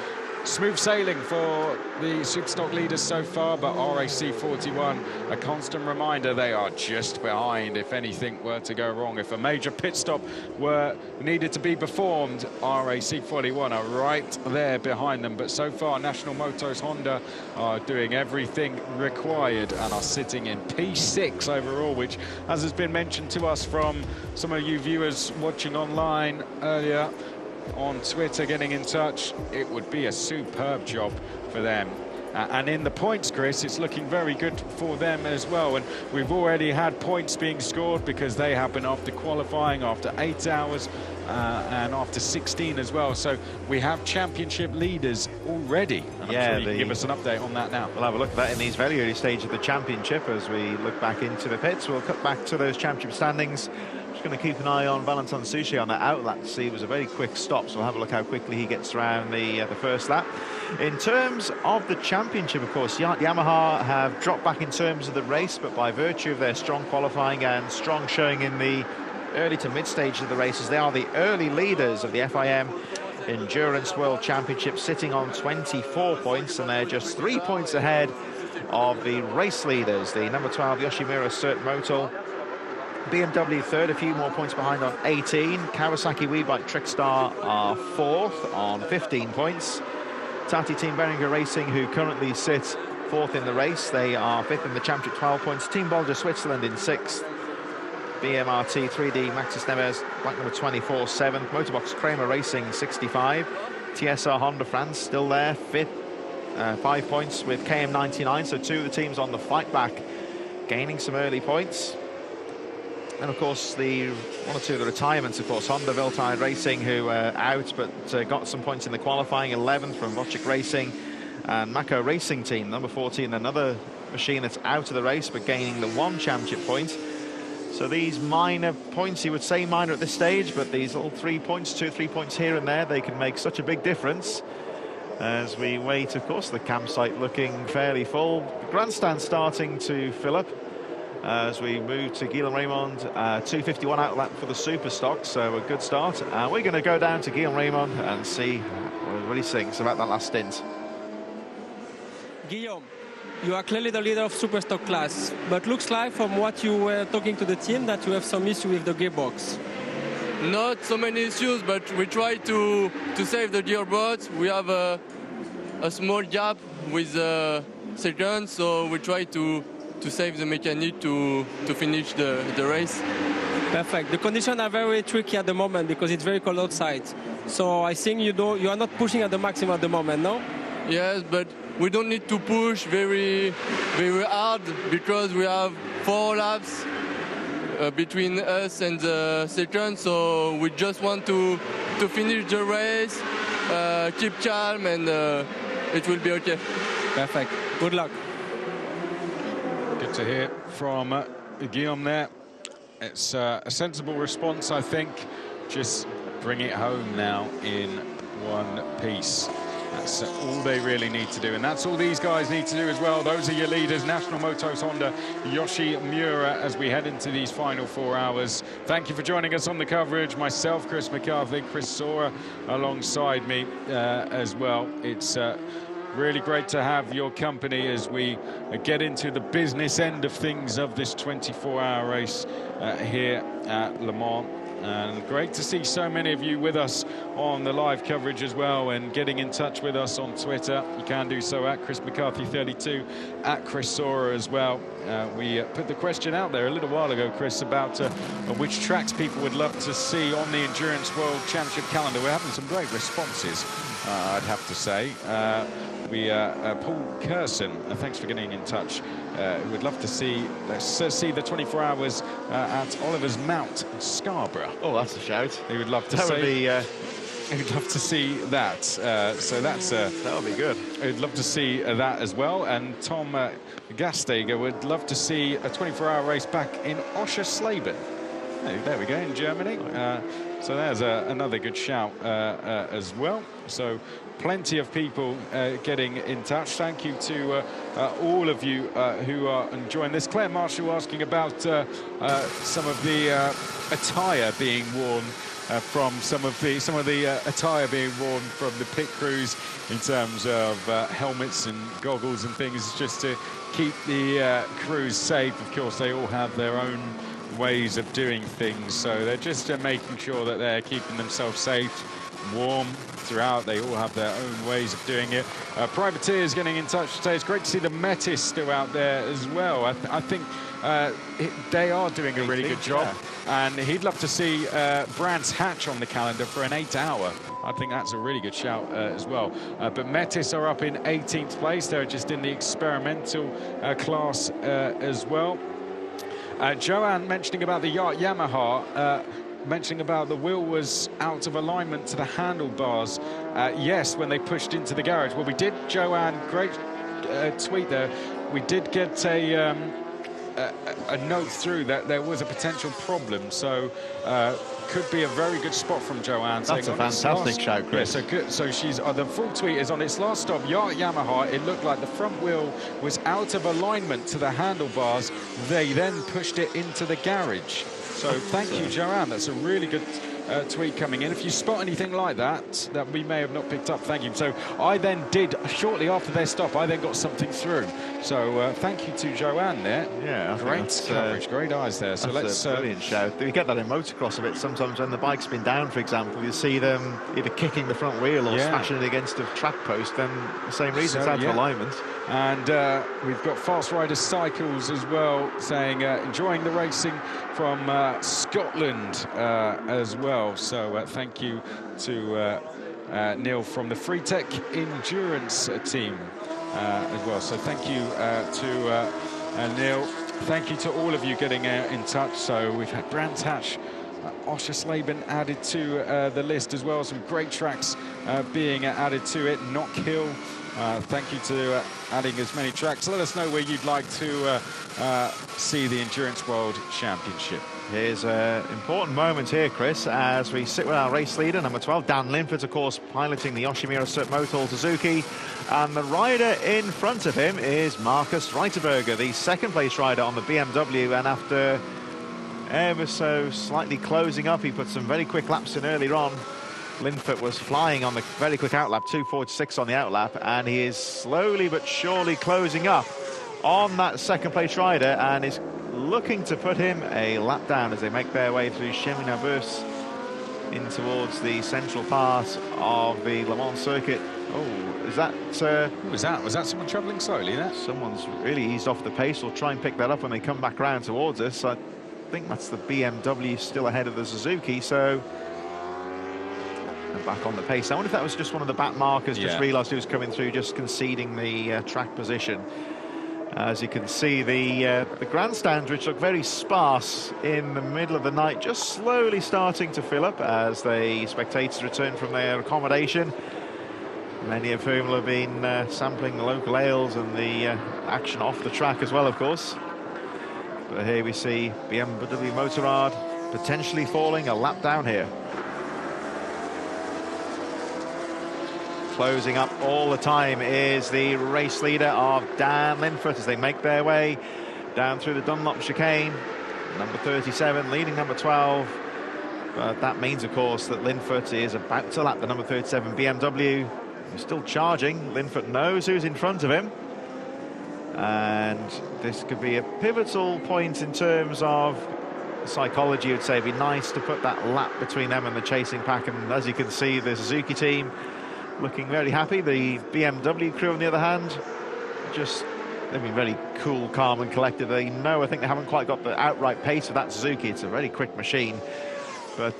Smooth sailing for the Superstock leaders so far, but RAC 41, a constant reminder they are just behind if anything were to go wrong. If a major pit stop were needed to be performed, RAC 41 are right there behind them. But so far, National Motos Honda are doing everything required and are sitting in P6 overall, which, as has been mentioned to us from some of you viewers watching online earlier, on Twitter, getting in touch, it would be a superb job for them. And in the points, Chris, it's looking very good for them as well. And we've already had points being scored because they happen after qualifying, after 8 hours, and after 16 as well. So we have championship leaders already. And I'm sure you can give us an update on that now. We'll have a look at that in these very early stages of the championship as we look back into the pits. We'll cut back to those championship standings. Just going to keep an eye on Valentin Suchet on that out lap to see. It was a very quick stop, so we'll have a look how quickly he gets around the first lap. In terms of the championship, of course, Yamaha have dropped back in terms of the race, but by virtue of their strong qualifying and strong showing in the early to mid stages of the races, they are the early leaders of the FIM Endurance World Championship, sitting on 24 points, and they're just 3 points ahead of the race leaders, the number 12 Yoshimura Cert Moto BMW third, a few more points behind on 18. Kawasaki WeBike Trickstar are fourth on 15 points. Tati Team Behringer Racing, who currently sit fourth in the race, they are fifth in the championship, 12 points. Team Bolger Switzerland in sixth. BMRT 3D Maxis Nevers, black number 24, seventh. Motorbox Kramer Racing 65. TSR Honda France still there, fifth, 5 points with KM99. So two of the teams on the fight back, gaining some early points. And of course, the one or two of the retirements, of course, Honda Viltide Racing, who are out but got some points in the qualifying, 11th from Wojcik Racing, and Mako Racing Team, number 14, another machine that's out of the race but gaining the one championship point. So these minor points, you would say minor at this stage, but these little 3 points, 2 or 3 points here and there, they can make such a big difference. As we wait, of course, the campsite looking fairly full. The grandstand starting to fill up. As we move to Guillaume Raymond, 2:51 outlet for the super stock, so a good start. We're going to go down to Guillaume Raymond and see what he thinks about that last stint. Guillaume, you are clearly the leader of super stock class, but looks like from what you were talking to the team that you have some issue with the gearbox. Not so many issues, but we try to save the gearbox. We have a small gap with the second, so we try to save the mechanic to finish the race. Perfect. The conditions are very tricky at the moment because it's very cold outside. So I think you are not pushing at the maximum at the moment, no? Yes, but we don't need to push very hard because we have 4 laps between us and the second. So we just want to finish the race, keep calm, and it will be okay. Perfect. Good luck. Good to hear from Guillaume there. It's a sensible response, I think. Just bring it home now in one piece. That's all they really need to do, and that's all these guys need to do as well. Those are your leaders, National Motos Honda, Yoshi Miura, as we head into these final 4 hours. Thank you for joining us on the coverage. Myself, Chris McCarthy, Chris Sora alongside me as well. It's really great to have your company as we get into the business end of things of this 24-hour race here at Le Mans. And great to see so many of you with us on the live coverage as well, and getting in touch with us on Twitter. You can do so at Chris McCarthy32, at Chris Sora as well. We put the question out there a little while ago, Chris, about which tracks people would love to see on the Endurance World Championship calendar. We're having some great responses, I'd have to say. Paul Kerson, thanks for getting in touch. We'd love to see, let's see the 24 hours at Oliver's Mount, Scarborough. Oh, that's a shout. He would love to that see. Would be, We'd love to see that. So that's that would be good. I'd love to see that as well. And Tom Gasteger would love to see a 24-hour race back in Oschersleben. There we go, in Germany. So there's another good shout as well. So plenty of people getting in touch. Thank you to all of you who are enjoying this. Claire Marshall asking about some of the attire being worn from some of the attire being worn from the pit crews in terms of helmets and goggles and things, just to keep the crews safe. Of course, they all have their own ways of doing things, so they're just making sure that they're keeping themselves safe, warm throughout. They all have their own ways of doing it. Privateers getting in touch today. It's great to see the Metis still out there as well. I think they are doing a really good job, and he'd love to see Brands Hatch on the calendar for an 8-hour. I think that's a really good shout as well. But Metis are up in 18th place. They're just in the experimental class as well. Joanne mentioning about the Yamaha, mentioning about the wheel was out of alignment to the handlebars. Yes, when they pushed into the garage. Well, we did, Joanne, great tweet there. We did get a note through that there was a potential problem. So could be a very good spot from Joanne. That's a fantastic shout, Chris. Yeah, so good. So she's the full tweet is on its last stop. Yamaha. It looked like the front wheel was out of alignment to the handlebars. They then pushed it into the garage. So thank you, Joanne. That's a really good tweet coming in. If you spot anything like that we may have not picked up, thank you. So I then did, shortly after their stop, I then got something through. So thank you to Joanne there. Yeah, great coverage, great eyes there. So let's a brilliant shout. We get that in motocross a bit sometimes when the bike's been down, for example. You see them either kicking the front wheel or smashing it against a track post. Then the same reason, it's out of alignment. And we've got Fast Rider Cycles as well saying enjoying the racing from Scotland as well. So thank you to Neil from the Free Tech Endurance team as well. So thank you to Neil. Thank you to all of you getting in touch. So we've had Brands Hatch, Oschersleben added to the list as well. Some great tracks being added to it. Knock Hill. Thank you to adding as many tracks. Let us know where you'd like to see the Endurance World Championship. Here's an important moment here, Chris, as we sit with our race leader, number 12, Dan Linford, of course, piloting the Yoshimura Motos Suzuki. And the rider in front of him is Markus Reiterberger, the second-place rider on the BMW. And after ever so slightly closing up, he put some very quick laps in earlier on. Linford was flying on the very quick outlap, 2:46 on the outlap, and he is slowly but surely closing up on that second-place rider and is looking to put him a lap down as they make their way through Chemin-Aubus in towards the central part of the Le Mans circuit. Oh, is that... Who was that? Was that someone travelling slowly there? Someone's really eased off the pace. We'll try and pick that up when they come back round towards us. I think that's the BMW still ahead of the Suzuki, so... back on the pace. I wonder if that was just one of the back markers, just realised who was coming through, just conceding the track position. As you can see, the grandstands, which look very sparse in the middle of the night, just slowly starting to fill up as the spectators return from their accommodation, many of whom will have been sampling the local ales and the action off the track as well, of course. But here we see BMW Motorrad potentially falling a lap down here. Closing up all the time is the race leader of Dan Linford as they make their way down through the Dunlop chicane. Number 37 leading number 12. But that means, of course, that Linford is about to lap the number 37 BMW. He's still charging. Linford knows who's in front of him. And this could be a pivotal point in terms of psychology. You'd say it'd be nice to put that lap between them and the chasing pack. And as you can see, the Suzuki team looking very happy. The BMW crew, on the other hand, they've been very cool, calm and collected. They know, I think they haven't quite got the outright pace of that Suzuki. It's a very quick machine. But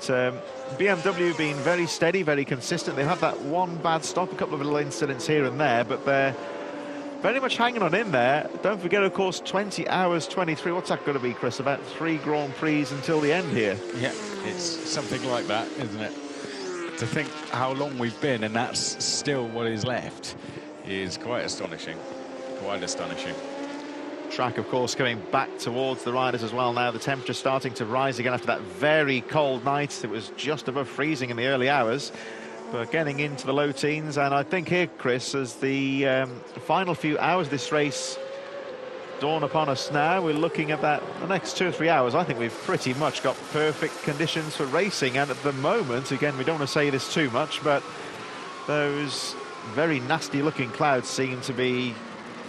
BMW being very steady, very consistent. They've had that one bad stop, a couple of little incidents here and there, but they're very much hanging on in there. Don't forget, of course, 20 hours, 23. What's that going to be, Chris? About 3 Grand Prix until the end here. Yeah, it's something like that, isn't it? To think how long we've been and that's still what is left is quite astonishing. Quite astonishing. Track, of course, coming back towards the riders as well now. The temperature starting to rise again after that very cold night. It was just above freezing in the early hours, but getting into the low teens. And I think here, Chris, as the final few hours of this race dawn upon us now, we're looking at that the next 2 or 3 hours. I think we've pretty much got perfect conditions for racing, and at the moment, again, we don't want to say this too much, but those very nasty looking clouds seem to be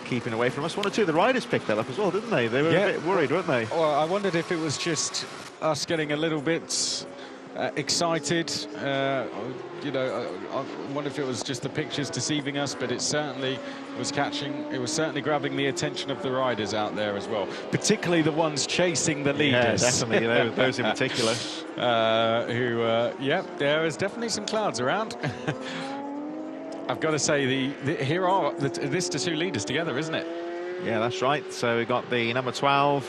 keeping away from us. 1 or 2 of the riders picked that up as well, didn't they? They were a bit worried, weren't they? Well, I wondered if it was just us getting a little bit excited. You know, I wonder if it was just the pictures deceiving us, but it certainly was certainly grabbing the attention of the riders out there as well, particularly the ones chasing the leaders. Yeah, definitely, those in particular. There is definitely some clouds around. I've got to say, here are this the 2 leaders together, isn't it? Yeah, that's right. So we've got the number 12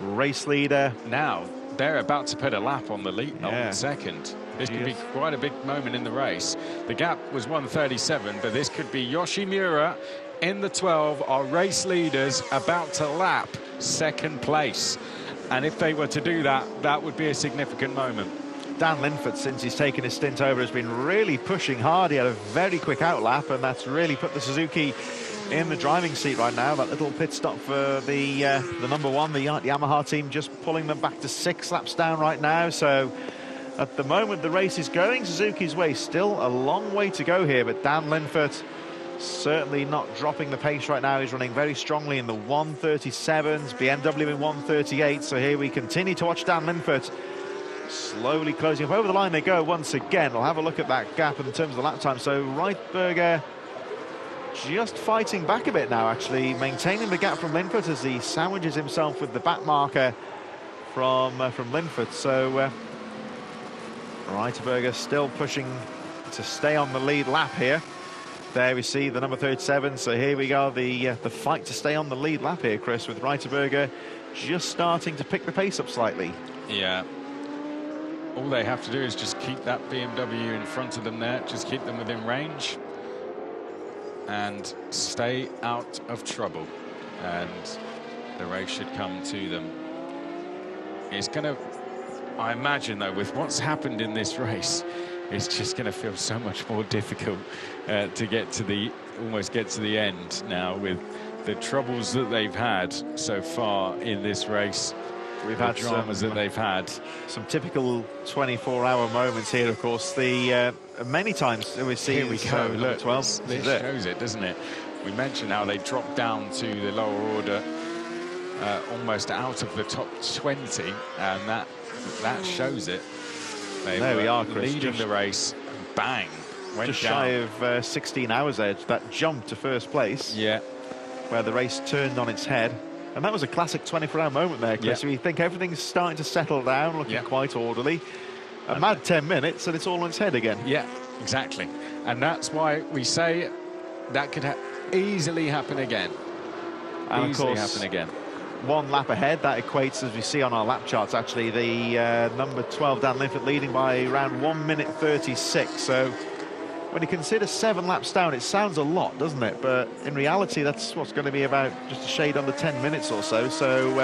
race leader. Now, they're about to put a lap on the lead, on second. This could be quite a big moment in the race. The gap was 1:37, but this could be Yoshimura in the 12, our race leaders, about to lap second place. And if they were to do that, that would be a significant moment. Dan Linford, since he's taken his stint over, has been really pushing hard. He had a very quick outlap, and that's really put the Suzuki in the driving seat right now. That little pit stop for the number 1, the Yamaha team, just pulling them back to 6 laps down right now. So At the moment, the race is going Suzuki's way. Still a long way to go here, but Dan Linford certainly not dropping the pace right now. He's running very strongly in the 137s, BMW in 138. So here we continue to watch Dan Linford slowly closing up. Over the line they go once again. We'll have a look at that gap in terms of the lap time. So Reitberger just fighting back a bit now, actually, maintaining the gap from Linford as he sandwiches himself with the back marker from Linford. So Reitberger still pushing to stay on the lead lap here. There we see the number 37. So here we go, the fight to stay on the lead lap here, Chris, with Reitberger just starting to pick the pace up slightly. Yeah. All they have to do is just keep that BMW in front of them there, just keep them within range and stay out of trouble, and the race should come to them. It's going to, I imagine though, with what's happened in this race, it's just going to feel so much more difficult to get to the, almost get to the end now with the troubles that they've had so far in this race. We've had dramas that they've had. Some typical 24-hour moments here, of course. The many times we've seen. Here we go. Look, 12. This shows it, doesn't it? We mentioned how they dropped down to the lower order, almost out of the top 20, and that shows it. They there we are, Chris. Leading the race, bang, went just down. shy of 16 hours edge. That jump to first place. Yeah. Where the race turned on its head. And that was a classic 24-hour moment there, Chris. Yeah. You think everything's starting to settle down, looking quite orderly. A mad 10 minutes and it's all on its head again. Yeah, exactly. And that's why we say that could easily happen again. And easily of course, happen again. One lap ahead, that equates, as we see on our lap charts, actually, the number 12, Dan Linford, leading by around 1 minute 36. So when you consider 7 laps down, it sounds a lot, doesn't it? But in reality, that's what's going to be about just a shade under 10 minutes or so. So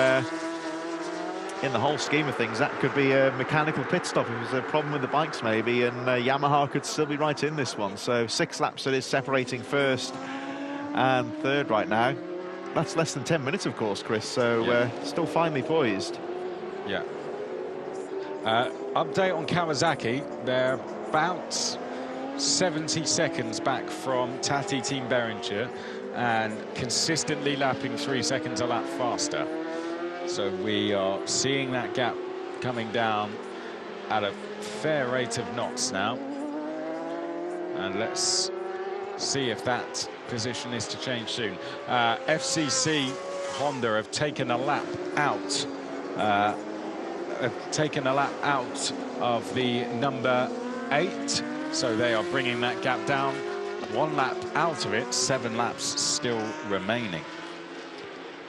in the whole scheme of things, that could be a mechanical pit stop if there's a problem with the bikes maybe, and Yamaha could still be right in this one. So 6 laps it is separating first and third right now. That's less than 10 minutes, of course, Chris, so still finely poised. Yeah. Update on Kawasaki. They're about 70 seconds back from Tati Team Beringer and consistently lapping 3 seconds a lap faster. So we are seeing that gap coming down at a fair rate of knots now. And let's see if that position is to change soon. FCC Honda have taken a lap out. Of the number 8. So they are bringing that gap down. 1 lap out of it, 7 laps still remaining.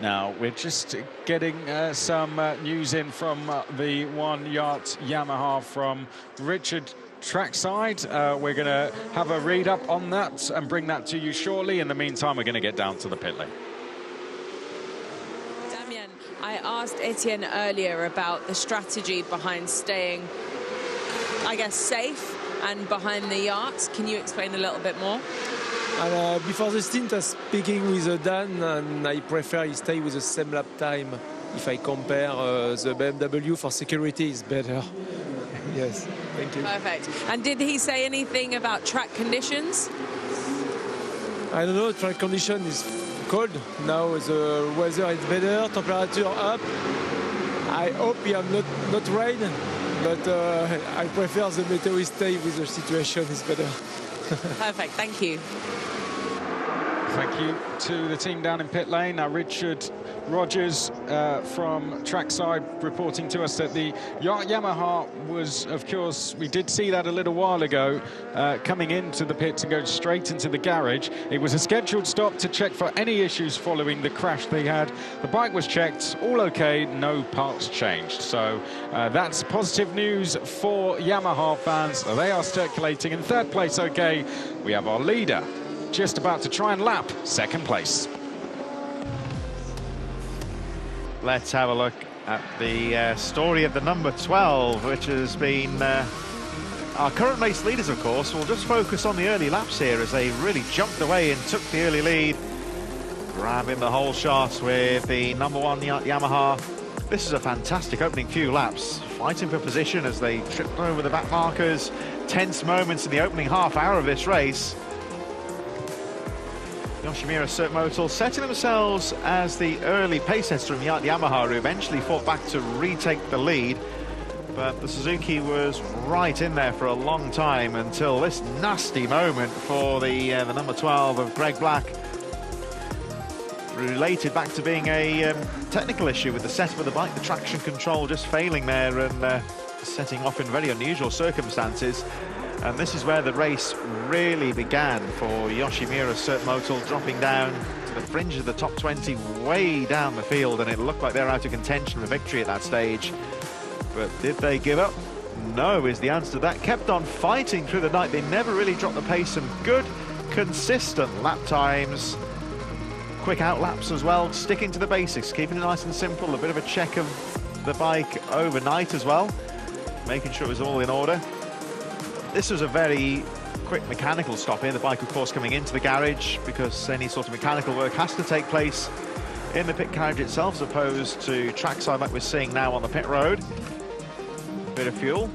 Now, we're just getting some news in from the One Yacht Yamaha from Richard trackside. We're going to have a read up on that and bring that to you shortly. In the meantime, we're going to get down to the pit lane. Damien, I asked Etienne earlier about the strategy behind staying, I guess, safe and behind the yachts. Can you explain a little bit more? Before the stint, I was speaking with Dan, and I prefer he stay with the same lap time. If I compare the BMW for security, is better. Yes, thank you. Perfect. And did he say anything about track conditions? I don't know, track condition is cold. Now the weather is better, temperature up. I hope he have not rain, but I prefer the meteo stay with the situation is better. Perfect, thank you. Thank you to the team down in pit lane. Now, Richard Rogers from trackside reporting to us that the Yamaha was, of course, we did see that a little while ago, coming into the pits and going straight into the garage. It was a scheduled stop to check for any issues following the crash they had. The bike was checked, all okay, no parts changed. So that's positive news for Yamaha fans. They are circulating in 3rd place, okay. We have our leader just about to try and lap 2nd place. Let's have a look at the story of the number 12, which has been our current race leaders, of course. We'll just focus on the early laps here as they really jumped away and took the early lead, grabbing the whole shot with the number 1 Yamaha This is a fantastic opening few laps, fighting for position as they tripped over the back markers. Tense moments in the opening half hour of this race. Yoshimura Motos setting themselves as the early pace setter from Yamaha, who eventually fought back to retake the lead. But the Suzuki was right in there for a long time until this nasty moment for the number 12 of Greg Black. Related back to being a technical issue with the setup of the bike, the traction control just failing there and setting off in very unusual circumstances. And this is where the race really began for Yoshimura Motos, dropping down to the fringe of the top 20, way down the field, and it looked like they're out of contention for victory at that stage. But did they give up? No is the answer to that. Kept on fighting through the night. They never really dropped the pace. Some good, consistent lap times. Quick out laps as well, sticking to the basics, keeping it nice and simple. A bit of a check of the bike overnight as well, making sure it was all in order. This was a very quick mechanical stop here. The bike, of course, coming into the garage because any sort of mechanical work has to take place in the pit carriage itself as opposed to trackside like we're seeing now on the pit road. Bit of fuel.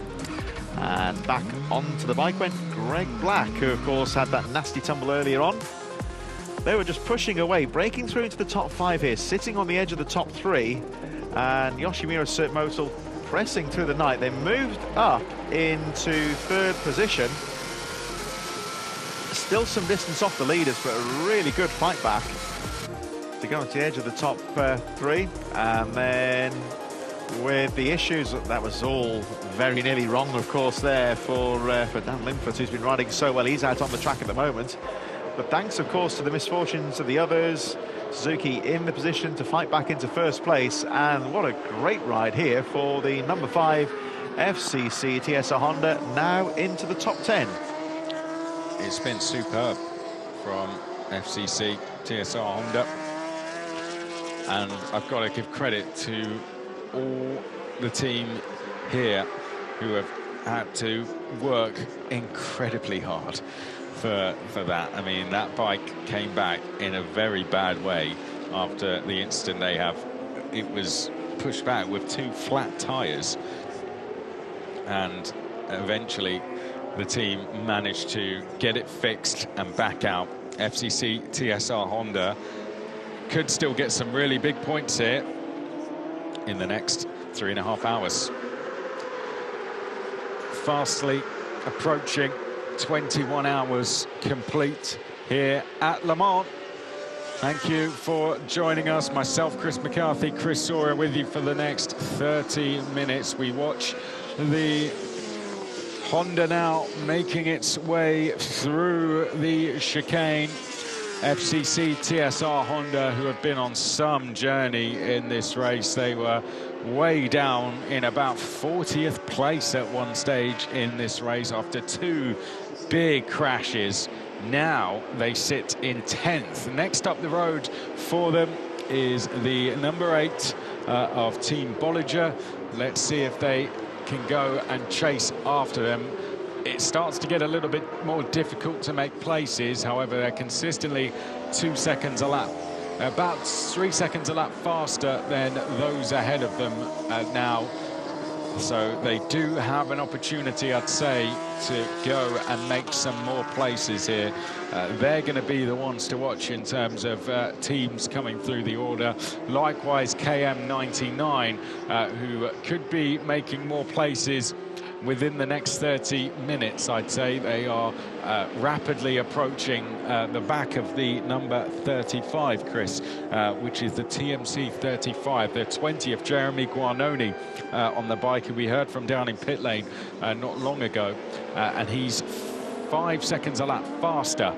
And back onto the bike went Greg Black, who, of course, had that nasty tumble earlier on. They were just pushing away, breaking through into the top 5 here, sitting on the edge of the top 3. And Yoshimura Motos pressing through the night. They moved up into 3rd position. Still some distance off the leaders, but a really good fight back to go to the edge of the top 3. And then with the issues, that was all very nearly wrong, of course, there for Dan Linfoot, who's been riding so well. He's out on the track at the moment. But thanks, of course, to the misfortunes of the others, Suzuki in the position to fight back into 1st place. And what a great ride here for the number 5 FCC TSR Honda, now into the top 10. It's been superb from FCC TSR Honda. And I've got to give credit to all the team here who have had to work incredibly hard for that. I mean, that bike came back in a very bad way after the incident they have. It was pushed back with 2 flat tyres, and eventually the team managed to get it fixed and back out. FCC TSR Honda could still get some really big points here in the next 3.5 hours. Fastly approaching 21 hours complete here at Le Mans. Thank you for joining us. Myself, Chris McCarthy, Chris Sawyer with you for the next 30 minutes. We watch the Honda now making its way through the chicane. FCC TSR Honda, who have been on some journey in this race. They were way down in about 40th place at one stage in this race after 2 big crashes. Now they sit in 10th. Next up the road for them is the number 8 of Team Bolliger. Let's see if they can go and chase after them. It starts to get a little bit more difficult to make places. However, they're consistently 2 seconds a lap, about 3 seconds a lap faster than those ahead of them now. So they do have an opportunity, I'd say, to go and make some more places here. They're going to be the ones to watch in terms of teams coming through the order. Likewise, KM99, who could be making more places within the next 30 minutes, I'd say. They are rapidly approaching the back of the number 35, Chris, which is the TMC 35. The 20th Jeremy Guarnoni on the bike, who we heard from down in pit lane not long ago, and he's 5 seconds a lap faster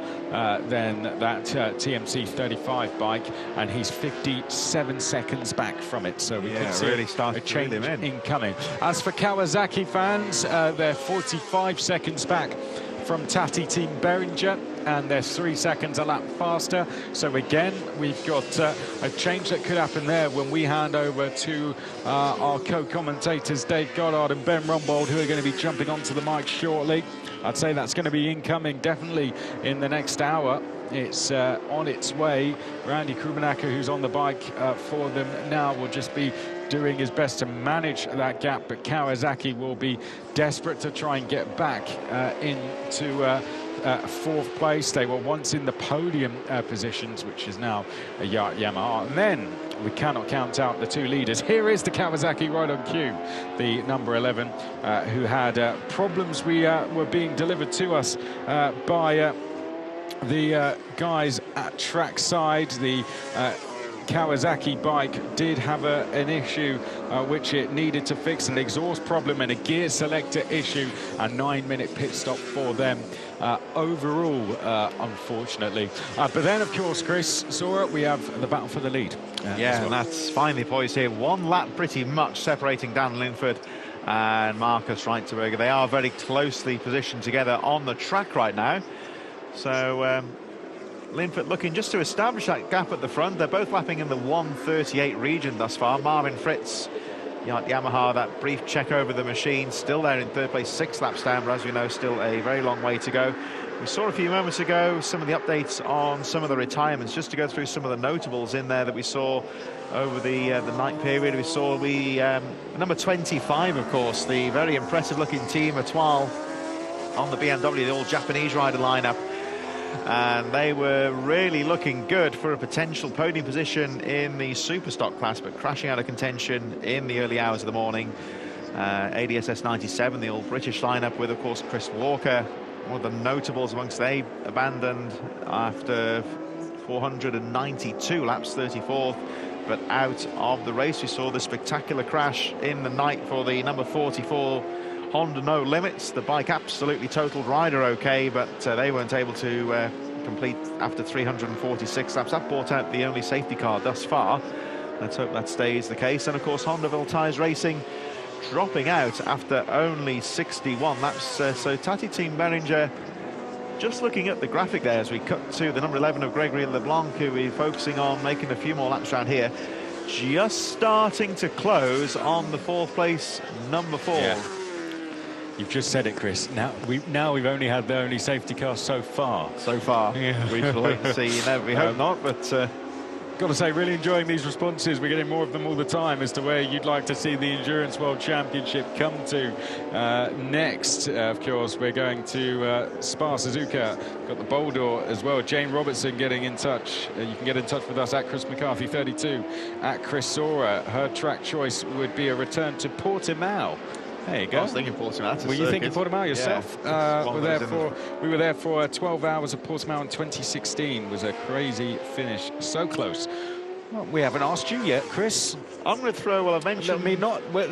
than that TMC 35 bike, and he's 57 seconds back from it. So we could see really a change incoming. As for Kawasaki fans, they're 45 seconds back from Tati Team Behringer, and they're 3 seconds a lap faster. So again, we've got a change that could happen there when we hand over to our co-commentators Dave Goddard and Ben Rumbold, who are going to be jumping onto the mic shortly. I'd say that's going to be incoming definitely in the next hour. It's on its way. Randy Krumenacker, who's on the bike for them now, will just be doing his best to manage that gap, but Kawasaki will be desperate to try and get back into fourth place. They were once in the podium positions, which is now a Yamaha. And then we cannot count out the two leaders. Here is the Kawasaki right on cue, the number 11, who had problems were being delivered to us by the guys at trackside. The Kawasaki bike did have an issue which it needed to fix, an exhaust problem and a gear selector issue. A 9-minute pit stop for them overall, unfortunately. But then, of course, Chris, Zora, we have the battle for the lead. Yeah, and that's finally poised here. 1 lap pretty much separating Dan Linford and Marcus Reitzenberger. They are very closely positioned together on the track right now. So Linford looking just to establish that gap at the front. They're both lapping in the 1:38 region thus far. Marvin Fritz, Yamaha, that brief check over the machine, still there in third place, 6 laps down, but as we know, still a very long way to go. We saw a few moments ago some of the updates on some of the retirements, just to go through some of the notables in there that we saw over the night period. We saw number 25, of course, the very impressive looking team Etoile on the BMW, the all Japanese rider lineup. And they were really looking good for a potential podium position in the Superstock class, but crashing out of contention in the early hours of the morning. ADSS 97, the all British lineup, with, of course, Chris Walker, one of the notables amongst. They abandoned after 492 laps, 34th, but out of the race. We saw the spectacular crash in the night for the number 44 Honda No Limits. The bike absolutely totaled, rider okay, but they weren't able to complete after 346 laps. That brought out the only safety car thus far. Let's hope that stays the case. And of course, Honda Voltaire Racing dropping out after only 61 laps. So Tati Team Beringer, just looking at the graphic there as we cut to the number 11 of Gregory LeBlanc, who we're focusing on making a few more laps around here, just starting to close on the 4th place number 4. Yeah. You've just said it, Chris. Now we've only had the only safety car so far. Yeah. We shall wait and see. We hope not, but got to say, really enjoying these responses. We're getting more of them all the time as to where you'd like to see the Endurance World Championship come to next. Of course, we're going to Spa Suzuka. Got the Boulder as well. Jane Robertson getting in touch. You can get in touch with us at Chris McCarthy 32, at Chris Sora. Her track choice would be a return to Portimao. There you go. I was thinking Portimao. Were you thinking Portimao yourself? Yeah, we were there for 12 hours of Portimao in 2016. It was a crazy finish. So close. Well, we haven't asked you yet, Chris. I'm going to throw, well, I mentioned...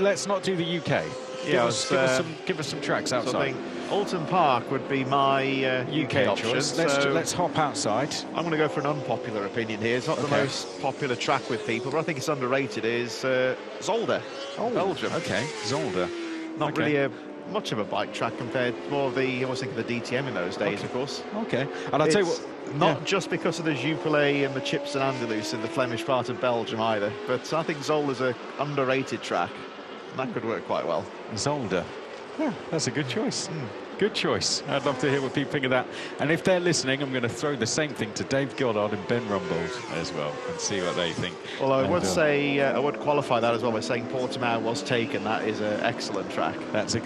let's not do the UK. Give us some tracks outside. So I think Alton Park would be my UK option. Let's hop outside. I'm going to go for an unpopular opinion here. It's not the most popular track with people, but I think it's underrated, is Zolder, Belgium. Okay, Zolder. Not really much of a bike track compared, more of the, I was thinking the DTM in those days, of course. Okay, and I'll tell you what, not just because of the Jupiler and the Chips and Andalus in the Flemish part of Belgium either, but I think Zolder's an underrated track. That could work quite well. Zolder. Yeah, that's a good choice. Good choice. I'd love to hear what people think of that. And if they're listening, I'm going to throw the same thing to Dave Goddard and Ben Rumbold as well and see what they think. Well, I would say, I would qualify that as well by saying Portimao was taken. That is an excellent track. It's a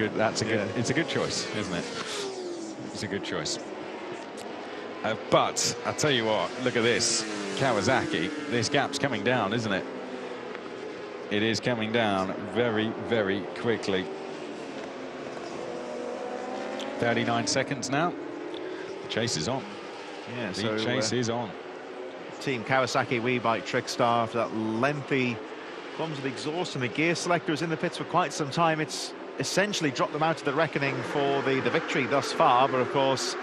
good choice, isn't it? It's a good choice. But I'll tell you what, look at this. Kawasaki, this gap's coming down, isn't it? It is coming down very, very quickly. 39 seconds now. The chase is on. Yeah, the chase is on. Team Kawasaki WeBike Trickstar, after that lengthy problems with exhaust and the gear selector was in the pits for quite some time. It's essentially dropped them out of the reckoning for the victory thus far, but of course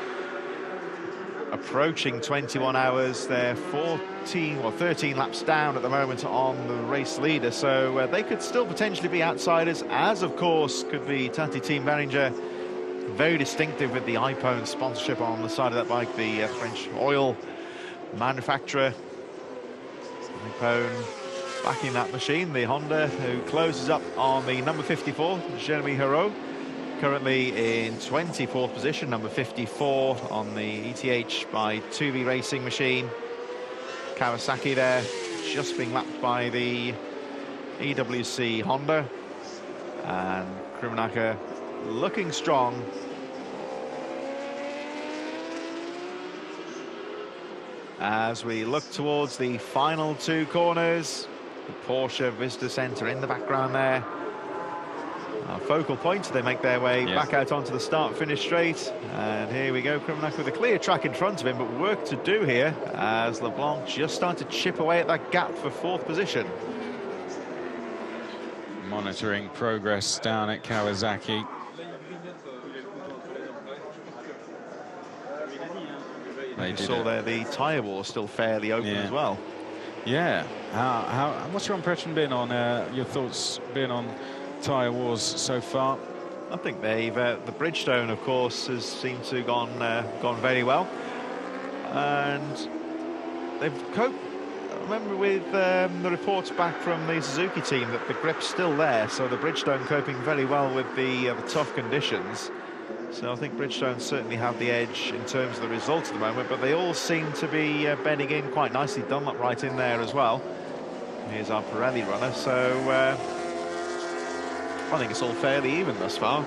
approaching 21 hours. They're 14 or 13 laps down at the moment on the race leader, so they could still potentially be outsiders, as of course could be Tati Team Beringer. Very distinctive with the iPhone sponsorship on the side of that bike, the French oil manufacturer. iPhone backing that machine, the Honda, who closes up on the number 54, Jeremy Heures, currently in 24th position, number 54 on the ETH by 2V Racing machine. Kawasaki there, just being lapped by the EWC Honda, and Krummenacher looking strong. As we look towards the final two corners, the Porsche Visitor Centre in the background there. Our focal point, they make their way back out onto the start-finish straight. And here we go, Krummenacher with a clear track in front of him, but work to do here as LeBlanc just started to chip away at that gap for fourth position. Monitoring progress down at Kawasaki. You saw there the tyre wall still fairly open as well. Yeah. What's your impression been on, your thoughts been on tyre wars so far? I think they've the Bridgestone, of course, has seemed to gone very well, and they've coped. I remember with the reports back from the Suzuki team that the grip's still there, so the Bridgestone coping very well with the tough conditions. So I think Bridgestone certainly have the edge in terms of the results at the moment, but they all seem to be bedding in quite nicely. Dunlop right in there as well. Here's our Pirelli runner, so I think it's all fairly even thus far.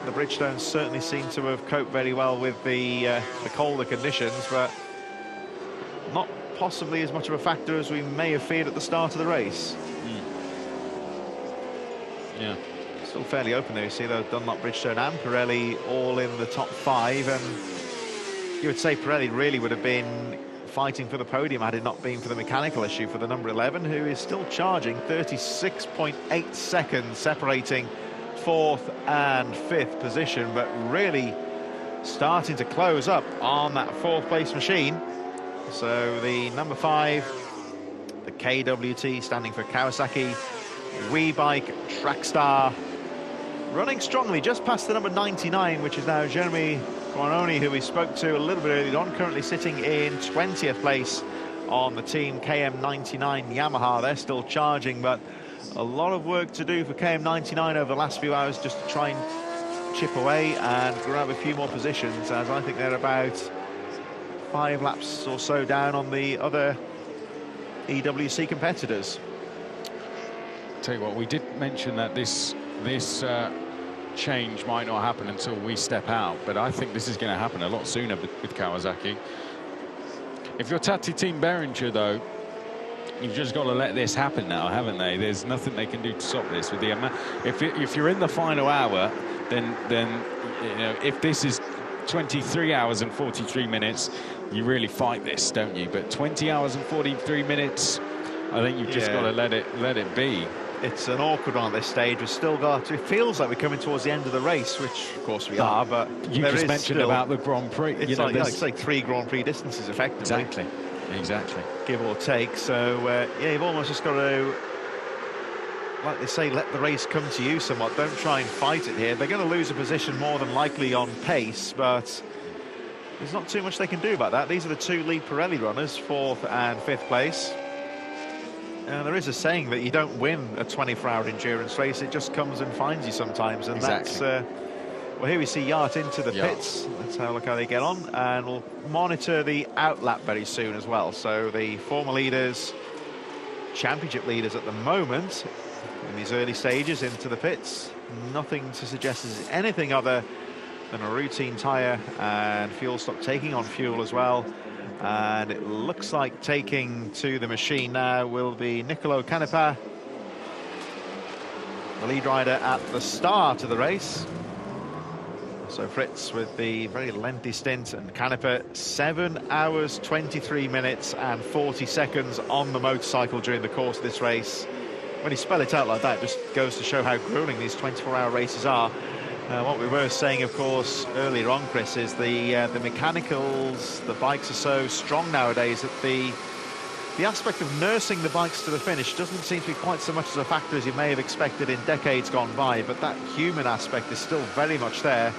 The Bridgestone certainly seem to have coped very well with the colder conditions, but not possibly as much of a factor as we may have feared at the start of the race. Yeah. Still fairly open there. You see those Dunlop, Bridgestone and Pirelli all in the top 5, and you would say Pirelli really would have been fighting for the podium had it not been for the mechanical issue for the number 11, who is still charging. 36.8 seconds separating 4th and 5th position, but really starting to close up on that 4th place machine. So the number 5, the KWT, standing for Kawasaki WeBike Trackstar, running strongly just past the number 99, which is now Jeremy Guarnoni, who we spoke to a little bit earlier on, currently sitting in 20th place on the team KM99 Yamaha. They're still charging, but a lot of work to do for KM99 over the last few hours just to try and chip away and grab a few more positions, as I think they're about 5 laps or so down on the other EWC competitors. Tell you what, we did mention that this change might not happen until we step out, but I think this is going to happen a lot sooner with Kawasaki. If you're Tati Team Behringer, though, you've just got to let this happen now, haven't they? There's nothing they can do to stop this. With the if you're in the final hour, then you know, if this is 23 hours and 43 minutes, you really fight this, don't you? But 20 hours and 43 minutes, I think you've just got to let it be. It's an awkward one at this stage. We've still got, it feels like we're coming towards the end of the race, which of course we are, but you just mentioned about the Grand Prix. It's, it's like 3 Grand Prix distances effectively. Exactly. Give or take. So yeah, you've almost just got to, like they say, let the race come to you somewhat. Don't try and fight it here. They're going to lose a position more than likely on pace, but there's not too much they can do about that. These are the 2 lead Pirelli runners, 4th and 5th place. There is a saying that you don't win a 24-hour endurance race, it just comes and finds you sometimes, and that's well, here we see Yacht into the pits. Let's have a look how they get on, and we'll monitor the outlap very soon as well. So the former leaders, championship leaders at the moment, in these early stages into the pits, nothing to suggest this is anything other than a routine tyre and fuel stop, taking on fuel as well. And it looks like taking to the machine now will be Nicolo Canepa, the lead rider at the start of the race. So Fritz with the very lengthy stint, and Canepa 7 hours 23 minutes and 40 seconds on the motorcycle during the course of this race. When you spell it out like that, it just goes to show how grueling these 24-hour races are. What we were saying, of course, earlier on, Chris, is the mechanicals, the bikes are so strong nowadays that the aspect of nursing the bikes to the finish doesn't seem to be quite so much as a factor as you may have expected in decades gone by, but that human aspect is still very much there.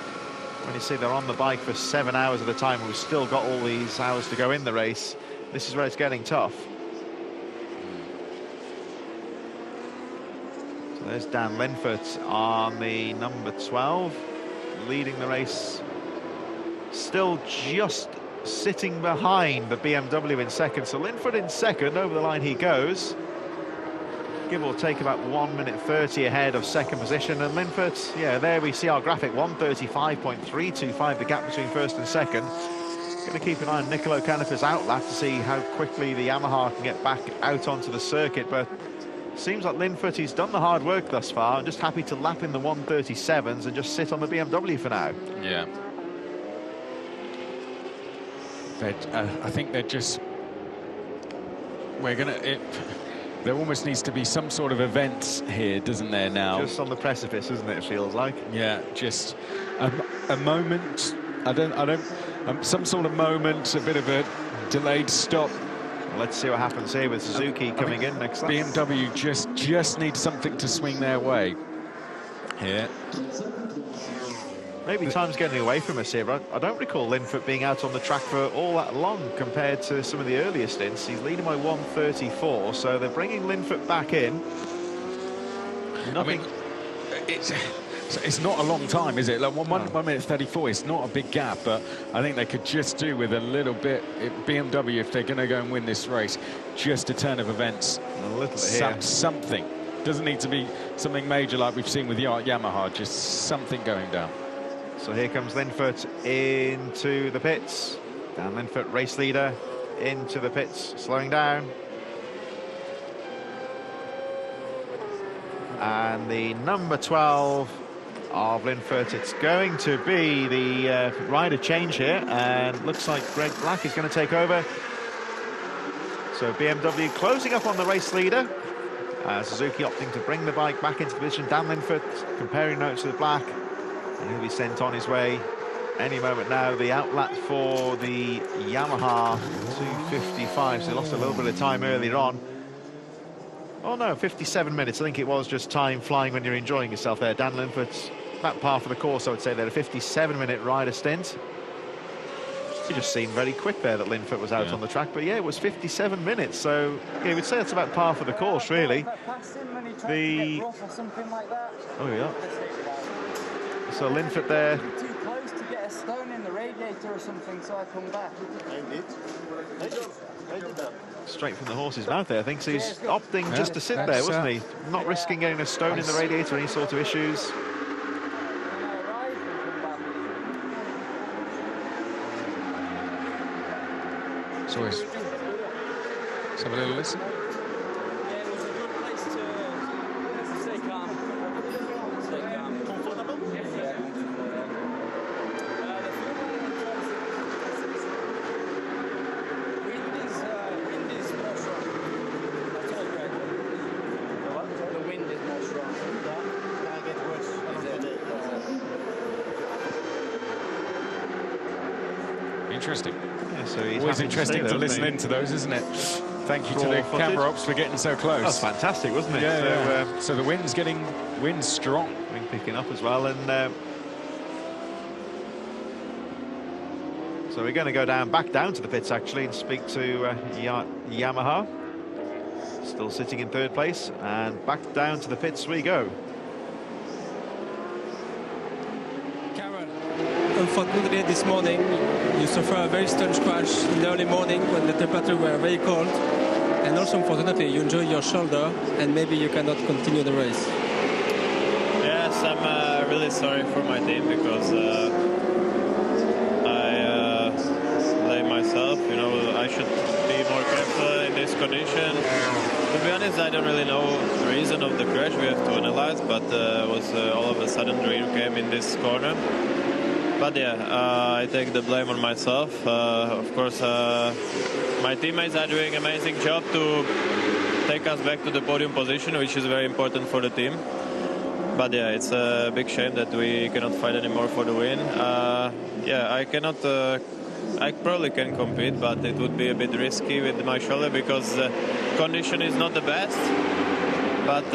When you see they're on the bike for 7 hours at a time, we've still got all these hours to go in the race. This is where it's getting tough. There's Dan Linford on the number 12, leading the race. Still just sitting behind the BMW in second. So Linford in second, over the line he goes. give or take about 1 minute 30 ahead of second position. And Linford, yeah, there we see our graphic, 1:35.325, the gap between first and second. Going to keep an eye on Nicolo Canepa's outlap to see how quickly the Yamaha can get back out onto the circuit, but seems like Linford, he's done the hard work thus far. I'm just happy to lap in the 1:37s and just sit on the BMW for now. Yeah. I think they're just... There almost needs to be some sort of event here, doesn't there, now? Just on the precipice, isn't it, it feels like? Yeah, just a moment. Some sort of moment, a bit of a delayed stop. Let's see what happens here with Suzuki coming in next lap. BMW just needs something to swing their way here. Maybe time's getting away from us here, but I don't recall Linford being out on the track for all that long compared to some of the earlier stints. He's leading by 1:34, so they're bringing Linford back in. Nothing. I mean, it's not a long time, is it? Like 1 minute 34, it's not a big gap, but I think they could just do with a little bit. BMW, if they're going to go and win this race, just a turn of events. A little bit here. Something. Doesn't need to be something major like we've seen with Yamaha, just something going down. So here comes Linford into the pits. Dan Linford, race leader, into the pits, slowing down. And the number 12 of Linford, it's going to be the rider change here, and looks like Greg Black is going to take over. So BMW closing up on the race leader. Suzuki opting to bring the bike back into the position. Dan Linford comparing notes with Black, and he'll be sent on his way any moment now. The outlet for the Yamaha 2:55, so he lost a little bit of time earlier on. Oh no, 57 minutes. I think it was just time flying when you're enjoying yourself there. Dan Linford's about par for the course, I would say. They're a 57-minute rider stint. It just seemed very quick there that Linford was out on the track, but yeah, it was 57 minutes, so yeah, we'd say that's about par for the course, really. Oh yeah. So Linford there. Too close to get a stone in the radiator or something, so I come back. Straight from the horse's mouth there, I think. So he's opting just to sit there, wasn't he? Not risking getting a stone in the radiator or any sort of issues. So let's have a little listen. Interesting. Yeah, so always interesting to listen into those, isn't it? Thank you to the camera ops for getting so close. That was fantastic, wasn't it? Yeah, so, so the wind's strong. Wind picking up as well, and so we're going to go back down to the pits actually and speak to Yamaha, still sitting in third place, and back down to the pits we go. Unfortunately, this morning you suffer a very strange crash in the early morning when the temperatures were very cold, and also unfortunately you injure your shoulder and maybe you cannot continue the race. Yes, I'm really sorry for my team because I blame myself. You know, I should be more careful in this condition. To be honest, I don't really know the reason of the crash. We have to analyze, but was all of a sudden dream came in this corner. But yeah, I take the blame on myself. Of course, my teammates are doing an amazing job to take us back to the podium position, which is very important for the team. But yeah, it's a big shame that we cannot fight anymore for the win. Yeah, I cannot. I probably can compete, but it would be a bit risky with my shoulder because the condition is not the best. But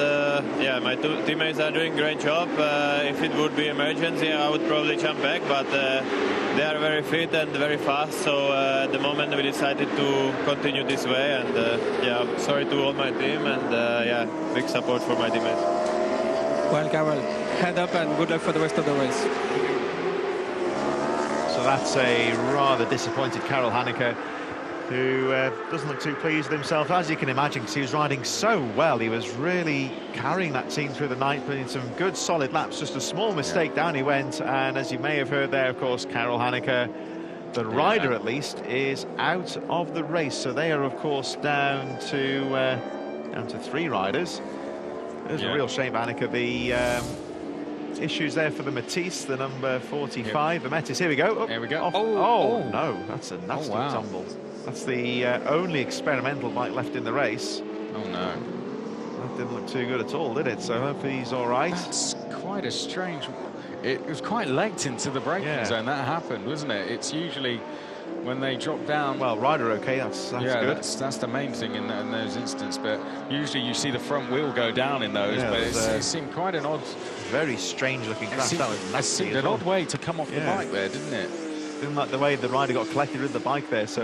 yeah, my teammates are doing a great job. If it would be emergency, I would probably jump back, but they are very fit and very fast. So at the moment we decided to continue this way, and yeah, sorry to all my team, and yeah, big support for my teammates. Well, Carol, head up and good luck for the rest of the race. So that's a rather disappointed Karel Hanneke. who doesn't look too pleased with himself, as you can imagine, because he was riding so well. He was really carrying that team through the night, putting some good solid laps. Just a small mistake, down he went. And as you may have heard there, of course, Karel Hanneke, the rider at least, is out of the race. So they are, of course, down to 3 riders. There's a real shame, Hanneke. The issues there for the Matisse, the number 45, the Metis. Here we go. Here we go. Oh, no, that's a nasty tumble. That's the only experimental bike left in the race. Oh, no. That didn't look too good at all, did it? So hopefully he's all right. That's quite a strange... It was quite late into the braking zone that happened, wasn't it? It's usually when they drop down... Well, rider okay, that's good. That's the main thing in those instances, but usually you see the front wheel go down in those, but it seemed quite an odd... Very strange looking crash. It seemed an odd way to come off the bike there, didn't it? Didn't like the way the rider got collected with the bike there, so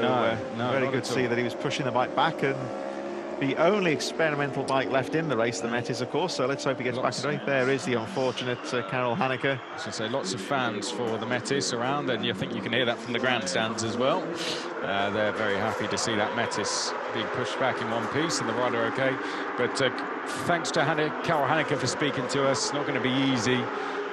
very good to see that he was pushing the bike back. And the only experimental bike left in the race, the Metis, of course, so let's hope he gets back today. There is the unfortunate Karel Hanneke. I should say lots of fans for the Metis around, and I think you can hear that from the grandstands as well. They're very happy to see that Metis being pushed back in one piece and the rider okay. But thanks to Karel Hanneke for speaking to us. Not going to be easy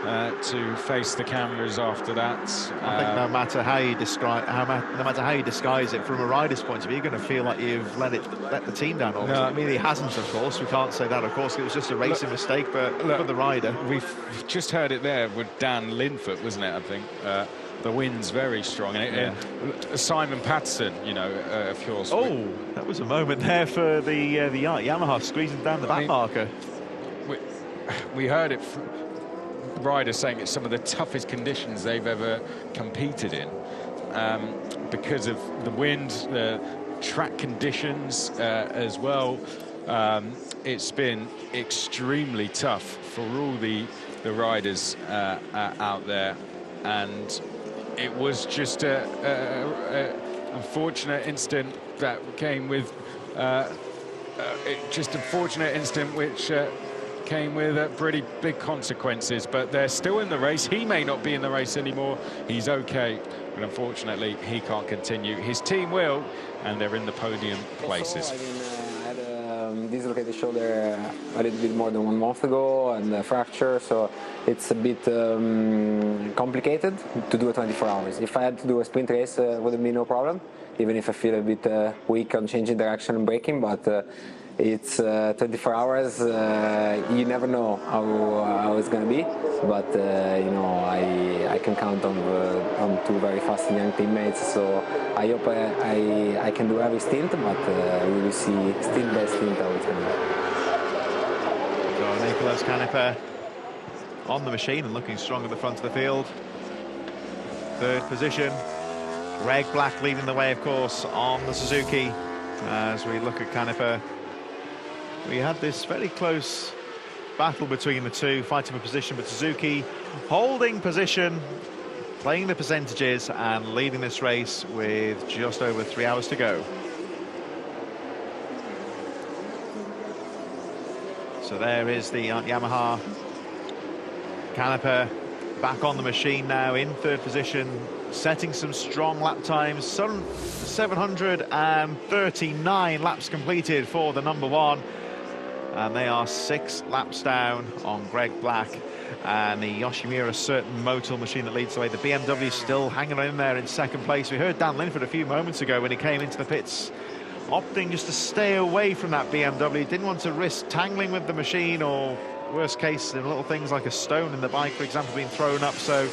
to face the cameras after that. I think no matter how you describe, no matter how you disguise it, from a rider's point of view, you're going to feel like you've let the team down. No. I mean, he hasn't, of course. We can't say that, of course. It was just a racing mistake, but for the rider, we've just heard it there with Dan Linfoot, wasn't it? I think the wind's very strong, and Simon Patterson, of course. Oh, that was a moment there for the Yamaha squeezing down the back marker. We heard it. Riders saying it's some of the toughest conditions they've ever competed in because of the wind, the track conditions as well. It's been extremely tough for all the riders out there, and it was just a unfortunate incident that came with which came with pretty big consequences, but they're still in the race. He may not be in the race anymore. He's okay, but unfortunately he can't continue. His team will, and they're in the podium places. I had dislocated shoulder a little bit more than 1 month ago, and a fracture, so it's a bit complicated to do a 24 hours. If I had to do a sprint race, would have been no problem, even if I feel a bit weak on changing direction and braking, but it's 24 hours, you never know how it's going to be, but I can count on 2 very fast and young teammates, so I hope I can do every stint, but we will see stint by stint how it's going to be. So Nicolas Canepa on the machine and looking strong at the front of the field. 3rd position. Greg Black leading the way, of course, on the Suzuki. As we look at Canepa, we had this very close battle between the two, fighting for position, but Suzuki holding position, playing the percentages and leading this race with just over 3 hours to go. So there is the Yamaha. Canepa back on the machine now in 3rd position, setting some strong lap times. 739 laps completed for the number 1. And they are 6 laps down on Greg Black and the Yoshimura Certain Motor machine that leads the way. The BMW still hanging in there in 2nd place. We heard Dan Linford a few moments ago when he came into the pits, opting just to stay away from that BMW. Didn't want to risk tangling with the machine, or worst case, little things like a stone in the bike, for example, being thrown up. So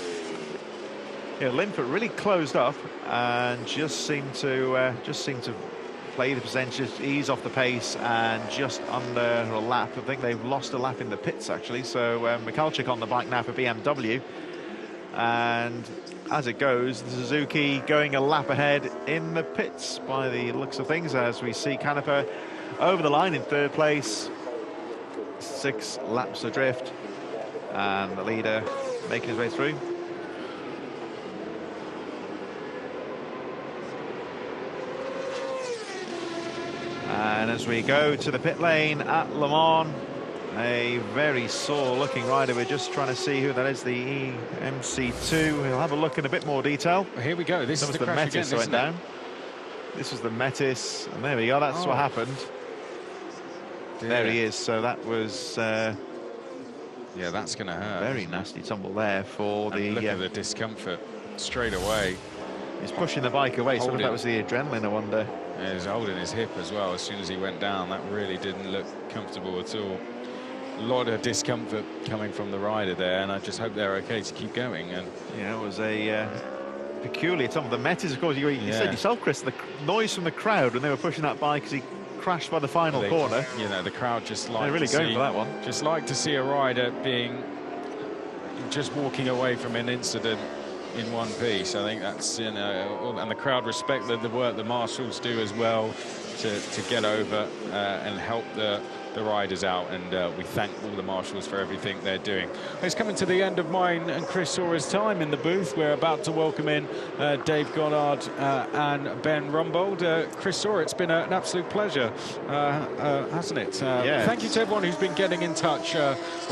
Linford really closed up and just seemed to play the percentages, ease off the pace, and just under a lap. I think they've lost a lap in the pits, actually. So Michalczyk on the bike now for BMW. And as it goes, the Suzuki going a lap ahead in the pits by the looks of things, as we see Canepa over the line in 3rd place. 6 laps adrift, and the leader making his way through. And as we go to the pit lane at Le Mans, a very sore looking rider. We're just trying to see who that is, the EMC2. We'll have a look in a bit more detail. Here we go. This is the crash again, went down. This was the Metis, and there we go, that's what happened. There he is, so that was... yeah, that's going to hurt. Very nasty tumble there for the... Look at the discomfort straight away. He's pushing the bike away, so that was the adrenaline, I wonder. Yeah, he's holding his hip as well. As soon as he went down, that really didn't look comfortable at all. A lot of discomfort coming from the rider there, and I just hope they're okay to keep going. And yeah, it was a peculiar tumble. The Metis, of course, you said yourself, Chris, the noise from the crowd when they were pushing that bike as he crashed by the final corner. You know, the crowd just like they're really going for that one. Just like to see a rider just walking away from an incident in one piece. I think that's, you know, and the crowd respect the work the marshals do as well to get over and help the riders out, and we thank all the marshals for everything they're doing. It's coming to the end of mine and Chris Saura's time in the booth. We're about to welcome in Dave Goddard and Ben Rumbold. Chris Saura, it's been an absolute pleasure, hasn't it? Yeah. Thank you to everyone who's been getting in touch.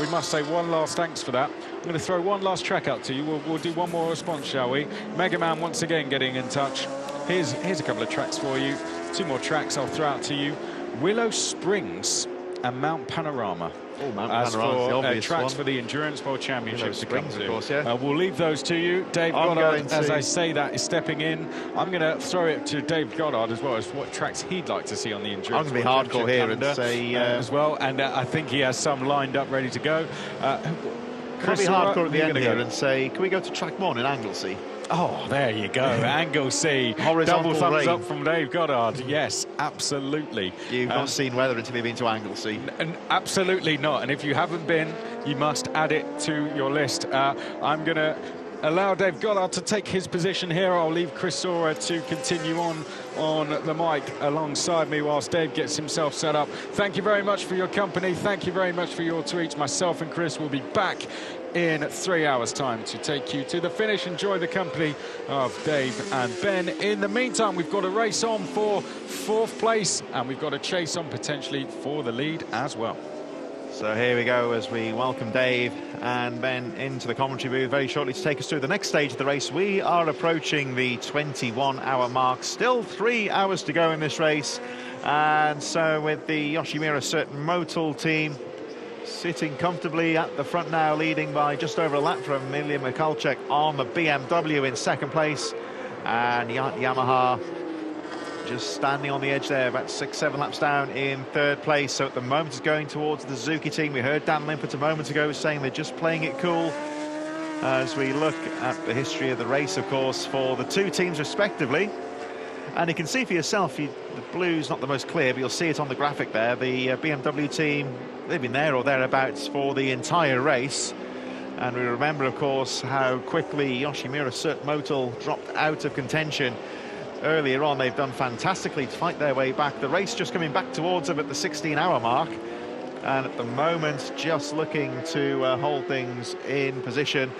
We must say one last thanks for that. I'm going to throw one last track out to you. We'll do one more response, shall we? Mega Man once again getting in touch. Here's a couple of tracks for you. 2 more tracks I'll throw out to you. Willow Springs and Mount Panorama. Oh, Mount Panorama's the obvious tracks one. for the Endurance World Championship to come to. Of course, yeah. We'll leave those to you. Dave Goddard, as I say that, is stepping in. I'm going to throw it to Dave Goddard as well as what tracks he'd like to see on the Endurance I'm going to be hardcore here calendar, and say... as well, and I think he has some lined up ready to go. I'll be hardcore at the end here and say, can we go to track 1 in Anglesey? Oh, there you go. Anglesey. Horizontal Double thumbs rain. up from Dave Goddard. Yes, absolutely. You've not seen weather until you've been to Anglesey. And absolutely not. And if you haven't been, you must add it to your list. I'm going to allow Dave Goddard to take his position here. I'll leave Chris Saura to continue on the mic alongside me whilst Dave gets himself set up. Thank you very much for your company. Thank you very much for your tweets. Myself and Chris will be back in 3 hours' time to take you to the finish. Enjoy the company of Dave and Ben. In the meantime, we've got a race on for 4th place, and we've got a chase on potentially for the lead as well. So here we go as we welcome Dave and Ben into the commentary booth very shortly to take us through the next stage of the race. We are approaching the 21-hour mark. Still 3 hours to go in this race. And so with the Yoshimura Certain Motul team sitting comfortably at the front now, leading by just over a lap from Milja Mikulček on the BMW in 2nd place. And Yamaha just standing on the edge there, about 6-7 laps down in 3rd place. So at the moment it's going towards the Suzuki team. We heard Dan Limpert a moment ago saying they're just playing it cool. As we look at the history of the race, of course, for the 2 teams respectively. And you can see for yourself, the blue's not the most clear, but you'll see it on the graphic there. The BMW team, they've been there or thereabouts for the entire race. And we remember, of course, how quickly Yoshimura Certain Motul dropped out of contention earlier on. They've done fantastically to fight their way back. The race just coming back towards them at the 16-hour mark. And at the moment, just looking to hold things in position.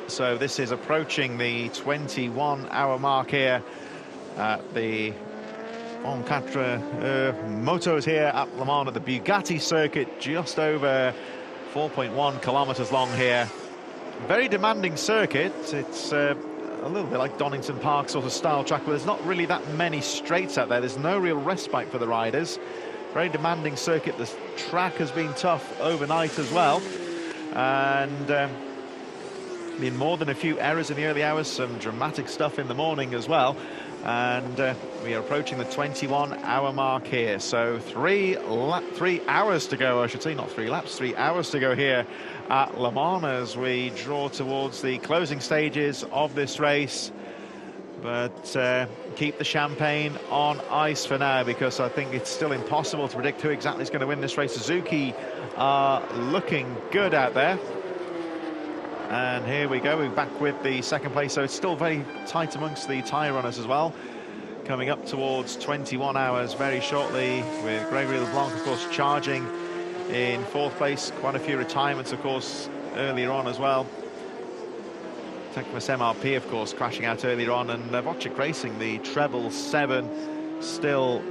So this is approaching the 21-hour mark here at the On Quatre Motos here at Le Mans at the Bugatti circuit, just over 4.1 kilometers long here. Very demanding circuit. It's a little bit like Donington Park sort of style track, but there's not really that many straights out there. There's no real respite for the riders. Very demanding circuit. The track has been tough overnight as well, and been more than a few errors in the early hours, some dramatic stuff in the morning as well. And we are approaching the 21-hour mark here. So 3 hours to go, I should say, not 3 laps, 3 hours to go here at Le Mans as we draw towards the closing stages of this race. But keep the champagne on ice for now, because I think it's still impossible to predict who exactly is going to win this race. Suzuki are looking good out there. And here we go, we're back with the 2nd place, so it's still very tight amongst the tyre runners as well. Coming up towards 21 hours very shortly, with Gregory LeBlanc, of course, charging in 4th place. Quite a few retirements, of course, earlier on as well. Tecmas MRP, of course, crashing out earlier on, and Wojciech Racing, the treble 7, still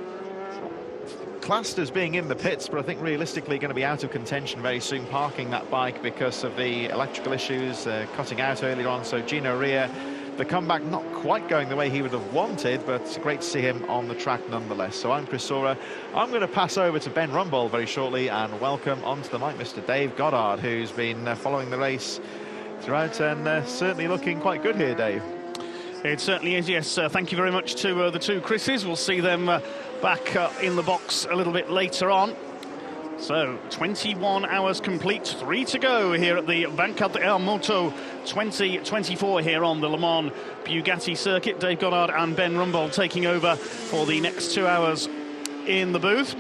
classed as being in the pits, but I think realistically going to be out of contention very soon, parking that bike because of the electrical issues, cutting out earlier on. So Gino Ria the comeback not quite going the way he would have wanted, but it's great to see him on the track nonetheless. So I'm Chris Saurer. I'm going to pass over to Ben Rumbold very shortly and welcome onto the mic Mr. Dave Goddard, who's been following the race throughout and certainly looking quite good here, Dave. It certainly is, yes. Thank you very much to the two Chris's. We'll see them back in the box a little bit later on. So, 21 hours complete, 3 to go here at the 24 Moto 2024 here on the Le Mans Bugatti circuit. Dave Goddard and Ben Rumbold taking over for the next 2 hours in the booth.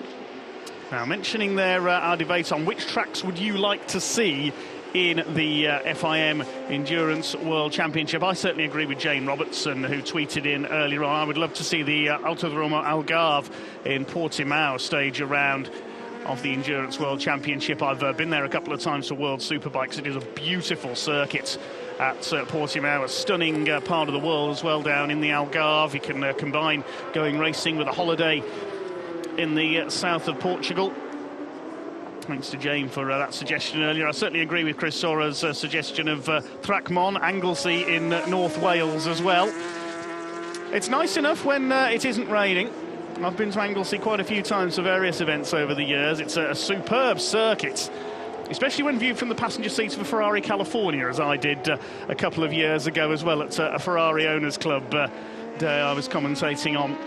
Now, mentioning there our debate on which tracks would you like to see in the FIM Endurance World Championship. I certainly agree with Jane Robertson, who tweeted in earlier on. I would love to see the Autodromo Algarve in Portimao stage around of the Endurance World Championship. I've been there a couple of times for World Superbikes. It is a beautiful circuit at Portimao, a stunning part of the world as well down in the Algarve. You can combine going racing with a holiday in the south of Portugal. Thanks to Jane for that suggestion earlier. I certainly agree with Chris Saurer's suggestion of Thrackmon, Anglesey in North Wales as well. It's nice enough when it isn't raining. I've been to Anglesey quite a few times for various events over the years. It's a superb circuit, especially when viewed from the passenger seat of a Ferrari California, as I did a couple of years ago as well at a Ferrari Owners Club day I was commentating on.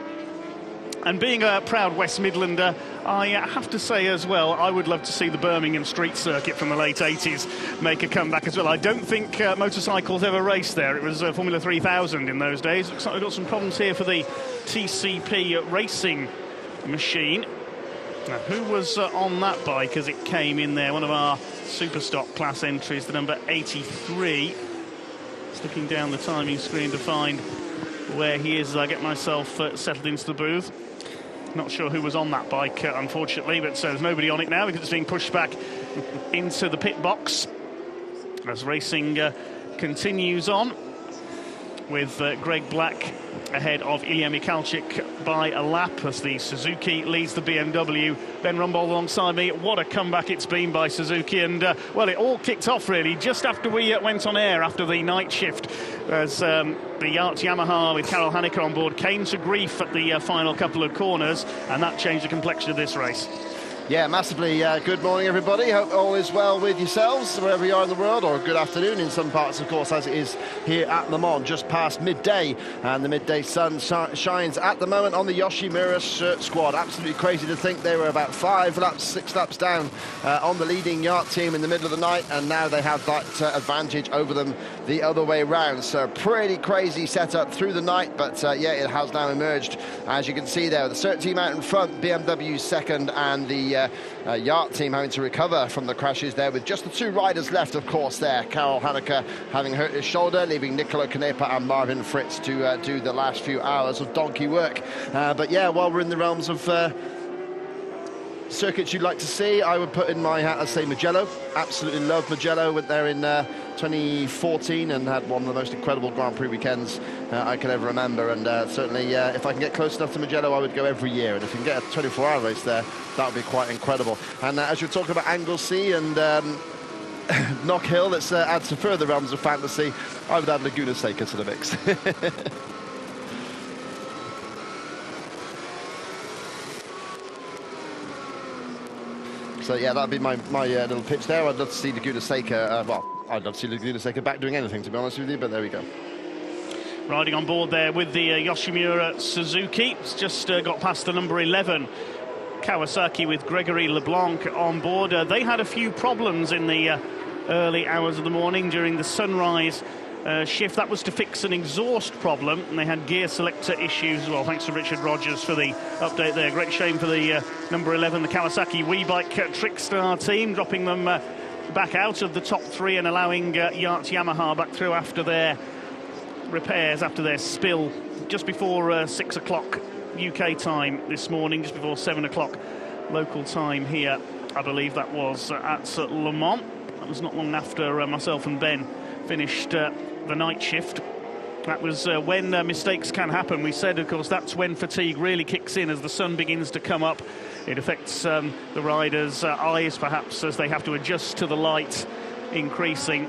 And being a proud West Midlander, I have to say as well, I would love to see the Birmingham Street Circuit from the late 80s make a comeback as well. I don't think motorcycles ever raced there. It was Formula 3000 in those days. Looks like we've got some problems here for the TCP racing machine. Now, who was on that bike as it came in there? One of our Superstock class entries, the number 83. Just looking down the timing screen to find where he is as I get myself settled into the booth. Not sure who was on that bike, unfortunately, but there's nobody on it now because it's being pushed back into the pit box as racing continues on with Greg Black ahead of Ilya Michalczyk by a lap as the Suzuki leads the BMW. Ben Rumbold alongside me. What a comeback it's been by Suzuki, and well, it all kicked off really just after we went on air after the night shift as the Yacht Yamaha with Karel Hanneke on board came to grief at the final couple of corners, and that changed the complexion of this race. Yeah, massively. Good morning, everybody. Hope all is well with yourselves, wherever you are in the world, or good afternoon in some parts, of course, as it is here at Le Mans, just past midday. And the midday sun shines at the moment on the Yoshimura squad. Absolutely crazy to think they were about 5 laps, 6 laps down on the leading yacht team in the middle of the night, and now they have that advantage over them the other way round. So pretty crazy setup through the night, but yeah, it has now emerged, as you can see there. The CERT team out in front, BMW second, and the yacht team having to recover from the crashes there with just the 2 riders left, of course, there. Karel Hanneke having hurt his shoulder, leaving Nicola Canepa and Marvin Fritz to do the last few hours of donkey work. But yeah, while we're in the realms of circuits you'd like to see, I would put in my hat, I'd say Mugello. Absolutely love Mugello. Went there in 2014 and had one of the most incredible Grand Prix weekends I can ever remember, and certainly if I can get close enough to Mugello, I would go every year, and if you can get a 24-hour race there, that would be quite incredible. And as you're talking about Anglesey and Knock Hill, let's add to further realms of fantasy. I would add Laguna Seca to the mix. So yeah, that'd be my little pitch there. I'd love to see Laguna Seca, well, I'd love to see Laguna Seca back doing anything, to be honest with you, but there we go. Riding on board there with the Yoshimura Suzuki. It's just got past the number 11 Kawasaki with Gregory LeBlanc on board. They had a few problems in the early hours of the morning during the sunrise shift. That was to fix an exhaust problem, and they had gear selector issues as well. Thanks to Richard Rogers for the update there. Great shame for the number 11, the Kawasaki WeBike Trickstar team, dropping them back out of the top 3 and allowing Yacht Yamaha back through after their repairs, after their spill just before 6 o'clock UK time this morning, just before 7 o'clock local time here. I believe that was at Le Mans. That was not long after myself and Ben finished the night shift. That was when mistakes can happen. We said, of course, that's when fatigue really kicks in as the sun begins to come up. It affects the riders' eyes, perhaps, as they have to adjust to the light increasing.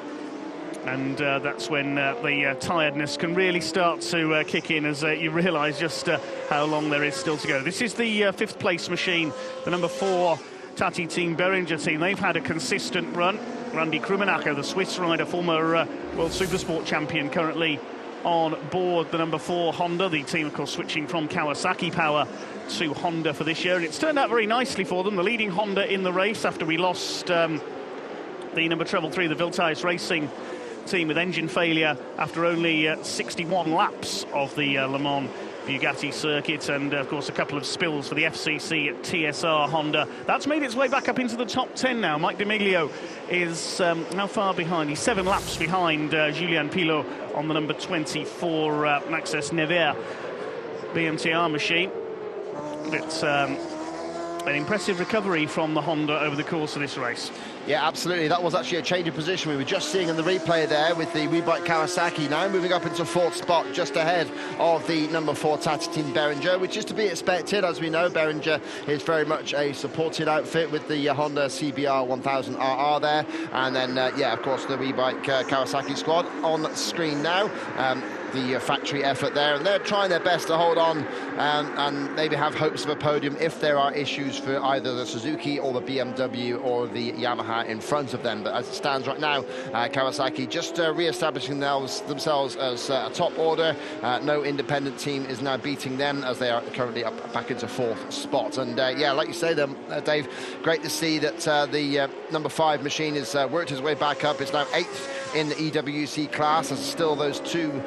And that's when the tiredness can really start to kick in as you realise just how long there is still to go. This is the 5th place machine, the number 4 Tati Team Beringer team. They've had a consistent run. Randy Krummenacher, the Swiss rider, former World Supersport champion, currently on board the number 4 Honda. The team, of course, switching from Kawasaki power to Honda for this year. And it's turned out very nicely for them. The leading Honda in the race after we lost the number 3, the Viltais Racing team, with engine failure after only 61 laps of the Le Mans Bugatti circuit, and of course a couple of spills for the FCC at TSR Honda. That's made its way back up into the top 10 now. Mike D'Amelio is how far behind? He's 7 laps behind Julien Pilot on the number 24 Maxès Nevers BMTR machine. It's an impressive recovery from the Honda over the course of this race. Yeah, absolutely. That was actually a change of position we were just seeing in the replay there, with the WeBike Kawasaki now moving up into 4th spot, just ahead of the number 4 Tati Team Beringer, which is to be expected. As we know, Beringer is very much a supported outfit with the Honda CBR 1000RR there. And then, yeah, of course, the WeBike Kawasaki squad on screen now. The factory effort there, and they're trying their best to hold on and maybe have hopes of a podium if there are issues for either the Suzuki or the BMW or the Yamaha in front of them. But as it stands right now, Kawasaki just re-establishing themselves as a top order. No independent team is now beating them, as they are currently up back into 4th spot. And yeah, like you say, Dave, great to see that the number 5 machine has worked his way back up. It's now 8th in the EWC class. There's still those 2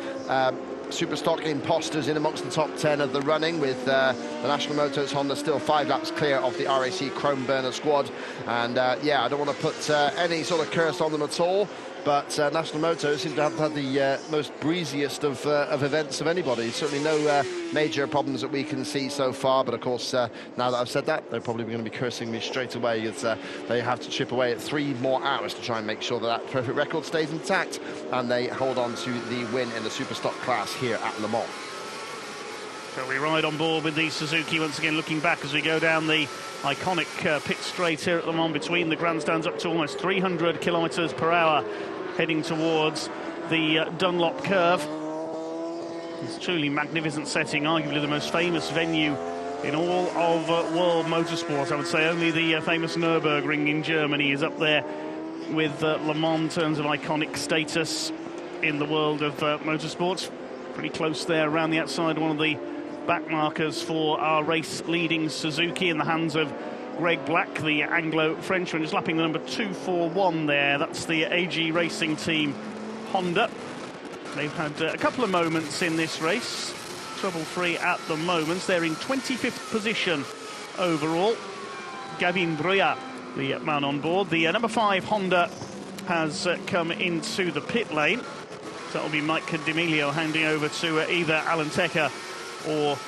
super stock imposters in amongst the top 10 of the running, with the National Motos Honda still 5 laps clear of the RAC Chrome Burner squad. And yeah, I don't want to put any sort of curse on them at all, but National Motos seem to have had the most breeziest of events of anybody. Certainly no major problems that we can see so far, but of course now that I've said that, they're probably going to be cursing me straight away, as they have to chip away at 3 more hours to try and make sure that perfect record stays intact, and they hold on to the win in the super stock class here at Le Mans. So we ride on board with the Suzuki once again, looking back as we go down the iconic pit straight here at Le Mans, between the grandstands, up to almost 300 kilometers per hour, heading towards the Dunlop curve. It's a truly magnificent setting, arguably the most famous venue in all of world motorsport. I would say only the famous Nürburgring in Germany is up there with Le Mans in terms of iconic status in the world of motorsports. Pretty close there around the outside, one of the back markers for our race-leading Suzuki in the hands of Greg Black, the Anglo-Frenchman, just lapping the number 241 there. That's the AG Racing Team Honda. They've had a couple of moments in this race, trouble-free at the moment. They're in 25th position overall. Gavin Breuer, the man on board. The number 5 Honda has come into the pit lane. So that'll be Mike D'Amelio handing over to either Alan Tecker or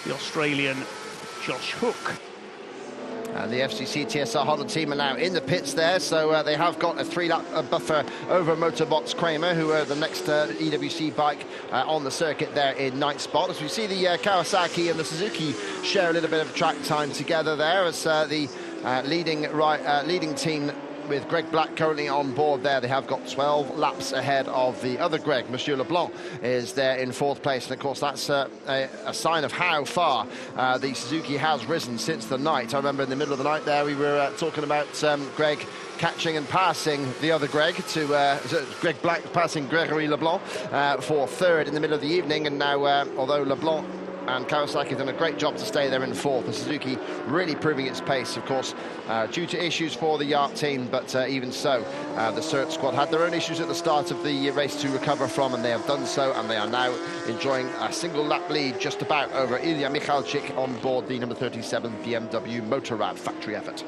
the Australian Josh Hook. And the FCC TSR Honda team are now in the pits there, so they have got a 3-lap buffer over Motorbox Kramer, who are the next EWC bike on the circuit there in 9th spot. As we see the Kawasaki and the Suzuki share a little bit of track time together there, as the leading team with Greg Black currently on board there. They have got 12 laps ahead of the other Greg. Monsieur Leblanc is there in 4th place, and of course that's a sign of how far the Suzuki has risen since the night. I remember in the middle of the night there we were talking about Greg catching and passing the other Greg to Greg Black passing Gregory Leblanc for 3rd in the middle of the evening, and now although Leblanc and Kawasaki have done a great job to stay there in 4th, the Suzuki really proving its pace, of course, due to issues for the Yacht team, but even so, the CERT squad had their own issues at the start of the race to recover from, and they have done so, and they are now enjoying a single lap lead just about over Ilya Michalczyk on board the number 37 BMW Motorrad factory effort.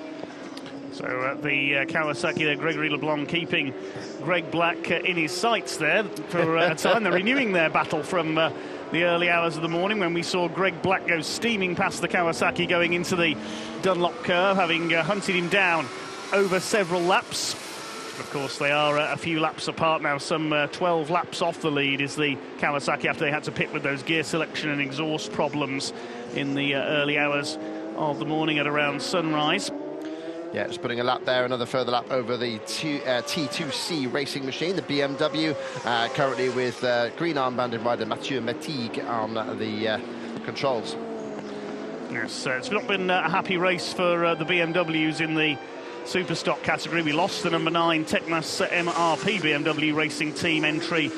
So the Kawasaki there, Gregory Leblanc keeping Greg Black in his sights there for a time. They're renewing their battle from the early hours of the morning, when we saw Greg Black go steaming past the Kawasaki going into the Dunlop curve, having hunted him down over several laps. Of course, they are a few laps apart now. Some 12 laps off the lead is the Kawasaki, after they had to pit with those gear selection and exhaust problems in the early hours of the morning at around sunrise. Yeah, just putting a lap there, another further lap over the T2C racing machine, the BMW, currently with green armbanded rider Mathieu Metigue on the controls. Yes, it's not been a happy race for the BMWs in the super stock category. We lost the number 9 Tecmas MRP BMW racing team entry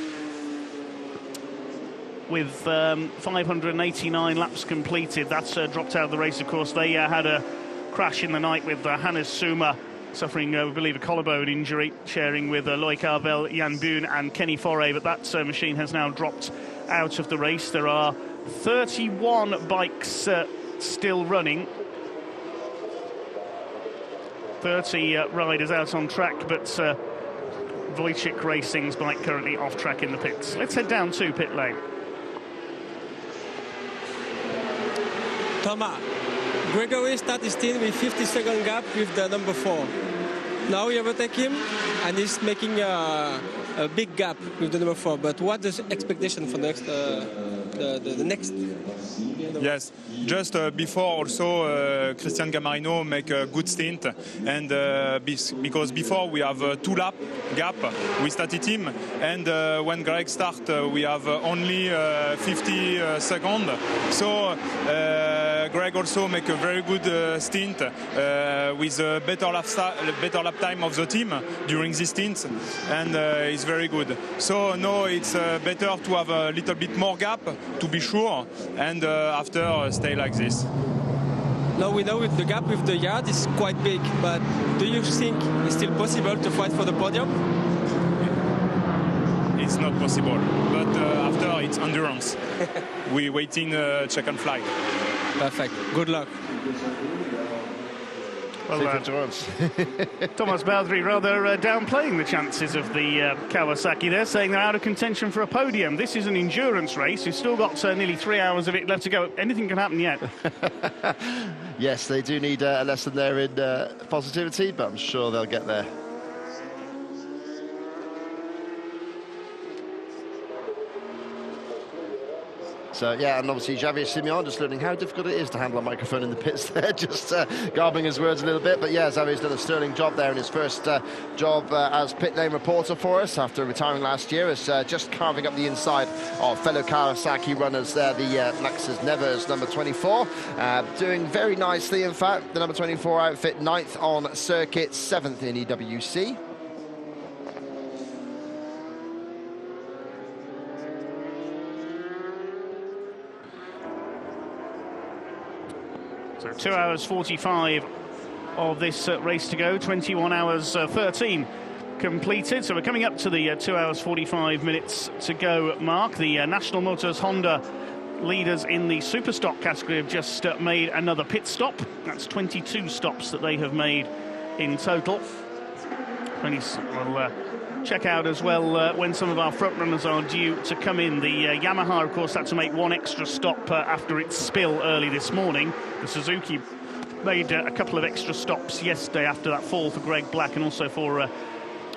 with 589 laps completed. That's dropped out of the race, of course. They had a crash in the night with Hannes Suma suffering, we believe, a collarbone injury, sharing with Loic Arvel, Jan Boon and Kenny Foray, but that machine has now dropped out of the race. There are 31 bikes still running. 30 riders out on track, but Wojciech Racing's bike currently off track in the pits. Let's head down to pit lane. Thomas, Gregory started his team with 50-second gap with the number 4. Now we overtake him, and he's making a big gap with the number 4. But what is the expectation for next, the next? Yes, just before also Christian Gamarino make a good stint, and because before we have 2 lap gap, we started him, and when Greg start we have only 50 seconds. So Greg also make a very good stint with a better lap time of the team during this stint, and it's very good. So now it's better to have a little bit more gap to be sure, and after stay like this. Now we know with the gap with the yard is quite big, but do you think it's still possible to fight for the podium? It's not possible, but after it's endurance. We waiting check and fly. Perfect. Good luck. Well, Thomas Baudry rather downplaying the chances of the Kawasaki there, saying they're out of contention for a podium. This is an endurance race. You've still got nearly 3 hours of it left to go. Anything can happen yet. Yes, they do need a lesson there in positivity, but I'm sure they'll get there. So, yeah, and obviously Xavier Simeon just learning how difficult it is to handle a microphone in the pits there, just garbling his words a little bit. But, yeah, Xavier's done a sterling job there in his first job as pit lane reporter for us after retiring last year, as just carving up the inside of fellow Kawasaki runners there, the Lexus Nevers number 24. Doing very nicely, in fact, the number 24 outfit, 9th on circuit, 7th in EWC. So 2 hours 45 of this race to go, 21 hours 13 completed. So we're coming up to the 2 hours 45 minutes to go mark. The National Motos Honda leaders in the super stock category have just made another pit stop. That's 22 stops that they have made in total. We'll check out as well when some of our front runners are due to come in. The Yamaha, of course, had to make one extra stop after its spill early this morning. The Suzuki made a couple of extra stops yesterday after that fall for Greg Black, and also for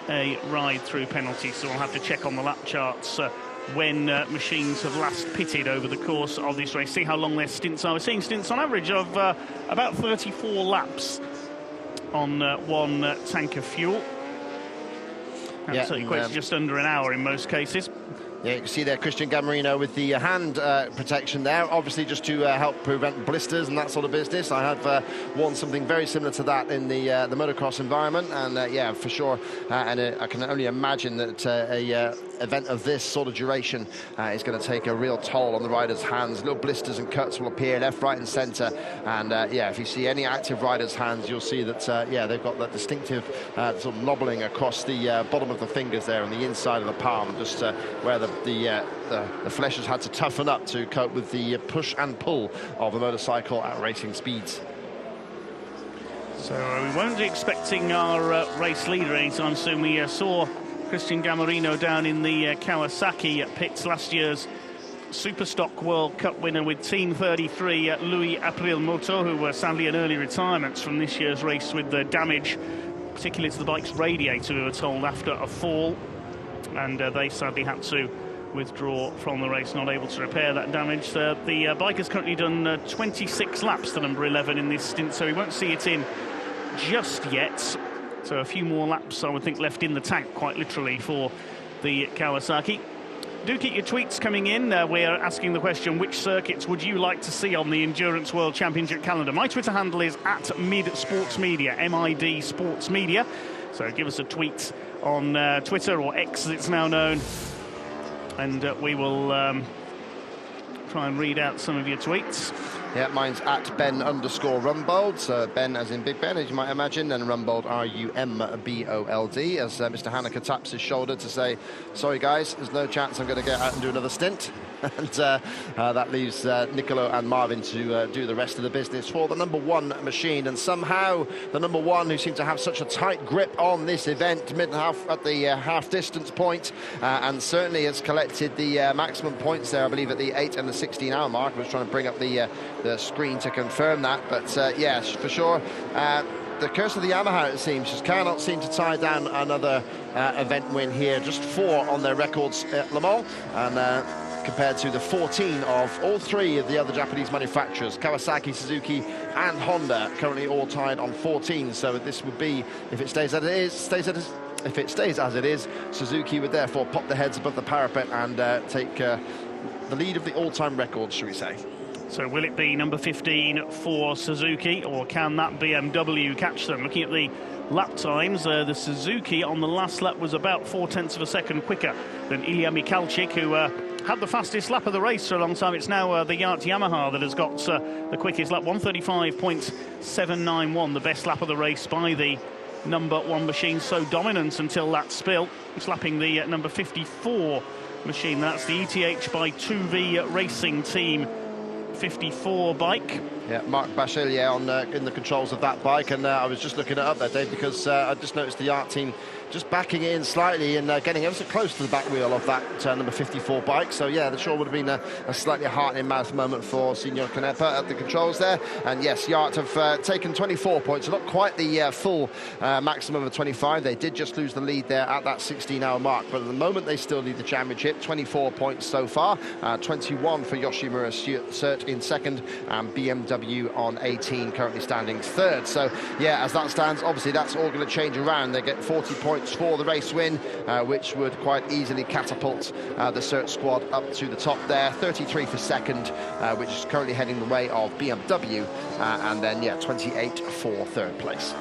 a ride through penalty. So we'll have to check on the lap charts when machines have last pitted over the course of this race, see how long their stints are. We're seeing stints on average of about 34 laps on one tank of fuel. That equates to just under an hour in most cases. Yeah, you can see there Christian Gamarino with the hand protection there, obviously just to help prevent blisters and that sort of business. I have worn something very similar to that in the motocross environment, and yeah, for sure. And I can only imagine that a event of this sort of duration is going to take a real toll on the rider's hands. Little blisters and cuts will appear left, right, and centre. And yeah, if you see any active rider's hands, you'll see that yeah, they've got that distinctive sort of knobbling across the bottom of the fingers there and the inside of the palm, just where the flesh has had to toughen up to cope with the push and pull of the motorcycle at racing speeds. So we won't be expecting our race leader anytime soon. We saw Christian Gamarino down in the Kawasaki pits, last year's Superstock World Cup winner with Team 33, Louis April Moto, who were sadly an early retirement from this year's race with the damage, particularly to the bike's radiator, we were told, after a fall. And they sadly had to withdraw from the race, not able to repair that damage. The bike has currently done 26 laps, the number 11, in this stint, so we won't see it in just yet. So a few more laps, I would think, left in the tank, quite literally, for the Kawasaki. Do keep your tweets coming in. We're asking the question, which circuits would you like to see on the Endurance World Championship calendar? My Twitter handle is @midsportsmedia, MID Sports Media. So give us a tweet on Twitter, or X as it's now known, and we will try and read out some of your tweets. Yeah, mine's @Ben_Rumbold. So Ben as in Big Ben, as you might imagine, and Rumbold, RUMBOLD, as Mr. Haneke taps his shoulder to say, sorry guys, there's no chance I'm going to get out and do another stint. And that leaves Nicolo and Marvin to do the rest of the business for the number one machine. And somehow the number one, who seemed to have such a tight grip on this event, mid-half at the half distance point, and certainly has collected the maximum points there, I believe, at the 8 and the 16-hour mark. I was trying to bring up the screen to confirm that, but yes, for sure. The curse of the Yamaha, it seems, just cannot seem to tie down another event win here. Just 4 on their records at Le Mans, and compared to the 14 of all 3 of the other Japanese manufacturers, Kawasaki, Suzuki and Honda, currently all tied on 14. So this would be, if it stays as it is, if it stays as it is, Suzuki would therefore pop their heads above the parapet and take the lead of the all-time record, shall we say. So will it be number 15 for Suzuki, or can that BMW catch them? Looking at the lap times, the Suzuki on the last lap was about 0.4 of a second quicker than Ilya Michalczyk, who had the fastest lap of the race for a long time. It's now the Yacht Yamaha that has got the quickest lap, 1:35.791, the best lap of the race by the number one machine. So dominant until that spill. It's lapping the number 54 machine. That's the ETH by 2V Racing Team 54 bike. Yeah, Marc Bachelier on in the controls of that bike, and I was just looking it up there, Dave, because I just noticed the art team just backing in slightly and getting ever so close to the back wheel of that number 54 bike. So yeah, that sure would have been a slightly heart-in mouth moment for Signor Canepa at the controls there. And yes, Yacht have taken 24 points, so not quite the full maximum of 25. They did just lose the lead there at that 16-hour mark, but at the moment they still lead the championship. 24 points so far, 21 for Yoshimura Surt in second, and BMW on 18, currently standing third. So yeah, as that stands, obviously that's all going to change around. They get 40 points for the race win, which would quite easily catapult the Surt squad up to the top there. 33 for second, which is currently heading the way of BMW, and then yeah, 28 for third place.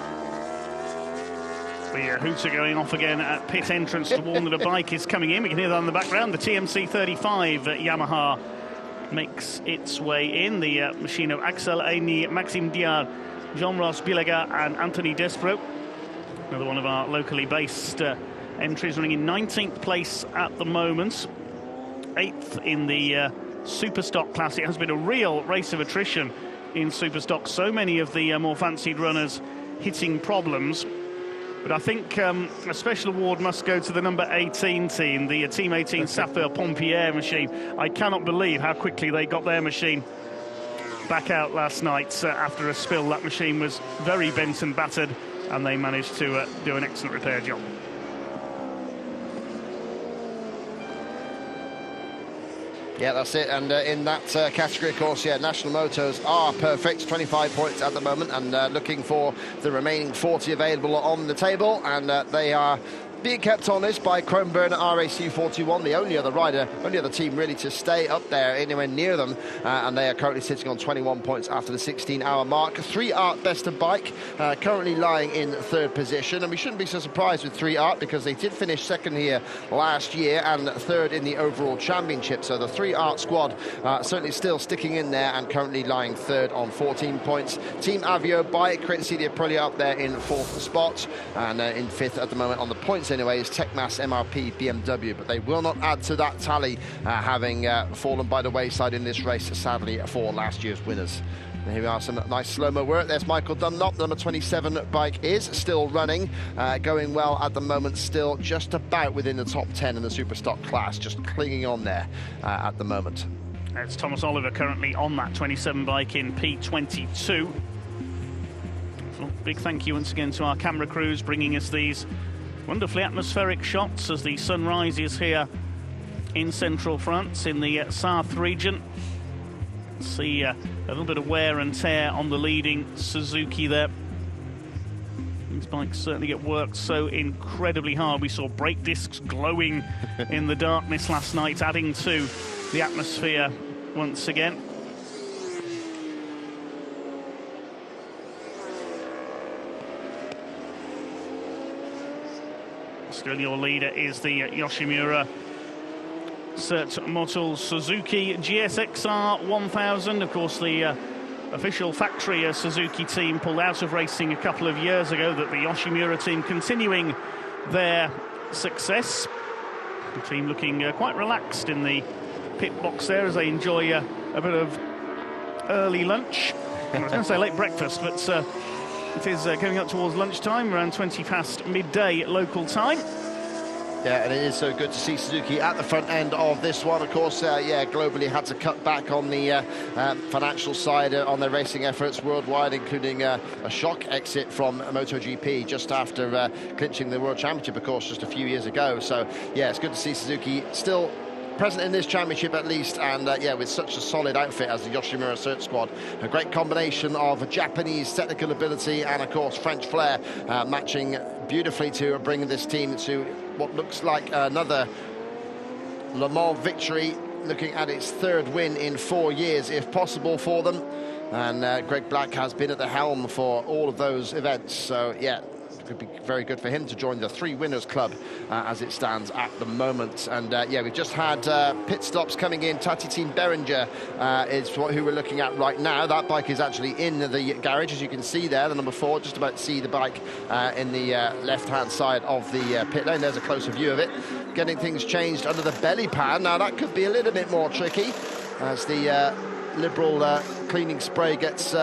The hooter going off again at pit entrance to warn that a bike is coming in. We can hear that in the background. The TMC 35 Yamaha makes its way in. The machine of Axel Aini, Maxime Diard, Jean-Ross Bilega and Anthony Despro. Another one of our locally based entries, running in 19th place at the moment. 8th in the Superstock class. It has been a real race of attrition in Superstock. So many of the more fancied runners hitting problems. But I think a special award must go to the number 18 team, the Team 18 Sapphire Pompier machine. I cannot believe how quickly they got their machine back out last night after a spill. That machine was very bent and battered, and they managed to do an excellent repair job. Yeah, that's it. And in that category, of course, yeah, National Motos are perfect. 25 points at the moment, and looking for the remaining 40 available on the table. And they are being kept honest by Chrome-Burner RAC41, the only other team really to stay up there anywhere near them, and they are currently sitting on 21 points after the 16-hour mark. 3 Art best of bike, currently lying in third position, and we shouldn't be so surprised with 3 Art because they did finish second here last year and third in the overall championship. So the 3 Art squad certainly still sticking in there and currently lying third on 14 points. Team Avio bike, Credicidia Aprilia up there in fourth spot, and in fifth at the moment on the points anyway is Techmas MRP BMW, but they will not add to that tally, having fallen by the wayside in this race, sadly, for last year's winners. And here we are, some nice slow-mo work. There's Michael Dunlop, the number 27 bike is still running, going well at the moment, still just about within the top 10 in the Superstock class, just clinging on there at the moment. It's Thomas Oliver currently on that 27 bike in P22. Well, big thank you once again to our camera crews bringing us these wonderfully atmospheric shots as the sun rises here in central France in the Sarthe region. See a little bit of wear and tear on the leading Suzuki there. These bikes certainly get worked so incredibly hard. We saw brake discs glowing in the darkness last night, adding to the atmosphere once again. Still your leader is the Yoshimura Cert Motos Suzuki GSXR 1000. Of course, the official factory Suzuki team pulled out of racing a couple of years ago. That the Yoshimura team continuing their success. The team looking quite relaxed in the pit box there as they enjoy a bit of early lunch. I was going to say late breakfast, but it is going up towards lunchtime, around 20 past midday local time. Yeah, and it is so good to see Suzuki at the front end of this one. Of course, globally had to cut back on the financial side on their racing efforts worldwide, including a shock exit from MotoGP just after clinching the World Championship, of course, just a few years ago. So, yeah, it's good to see Suzuki still present in this championship at least, and with such a solid outfit as the Yoshimura Cert squad. A great combination of Japanese technical ability and, of course, French flair, matching beautifully to bring this team to what looks like another Le Mans victory, looking at its third win in 4 years, if possible, for them. And Greg Black has been at the helm for all of those events, so yeah, it could be very good for him to join the 3 winners club as it stands at the moment. And we've just had pit stops coming in. Tati Team Beringer is who we're looking at right now. That bike is actually in the garage, as you can see there, the number 4, just about to see the bike in the left-hand side of the pit lane. There's a closer view of it. Getting things changed under the belly pan. Now, that could be a little bit more tricky as the liberal cleaning spray gets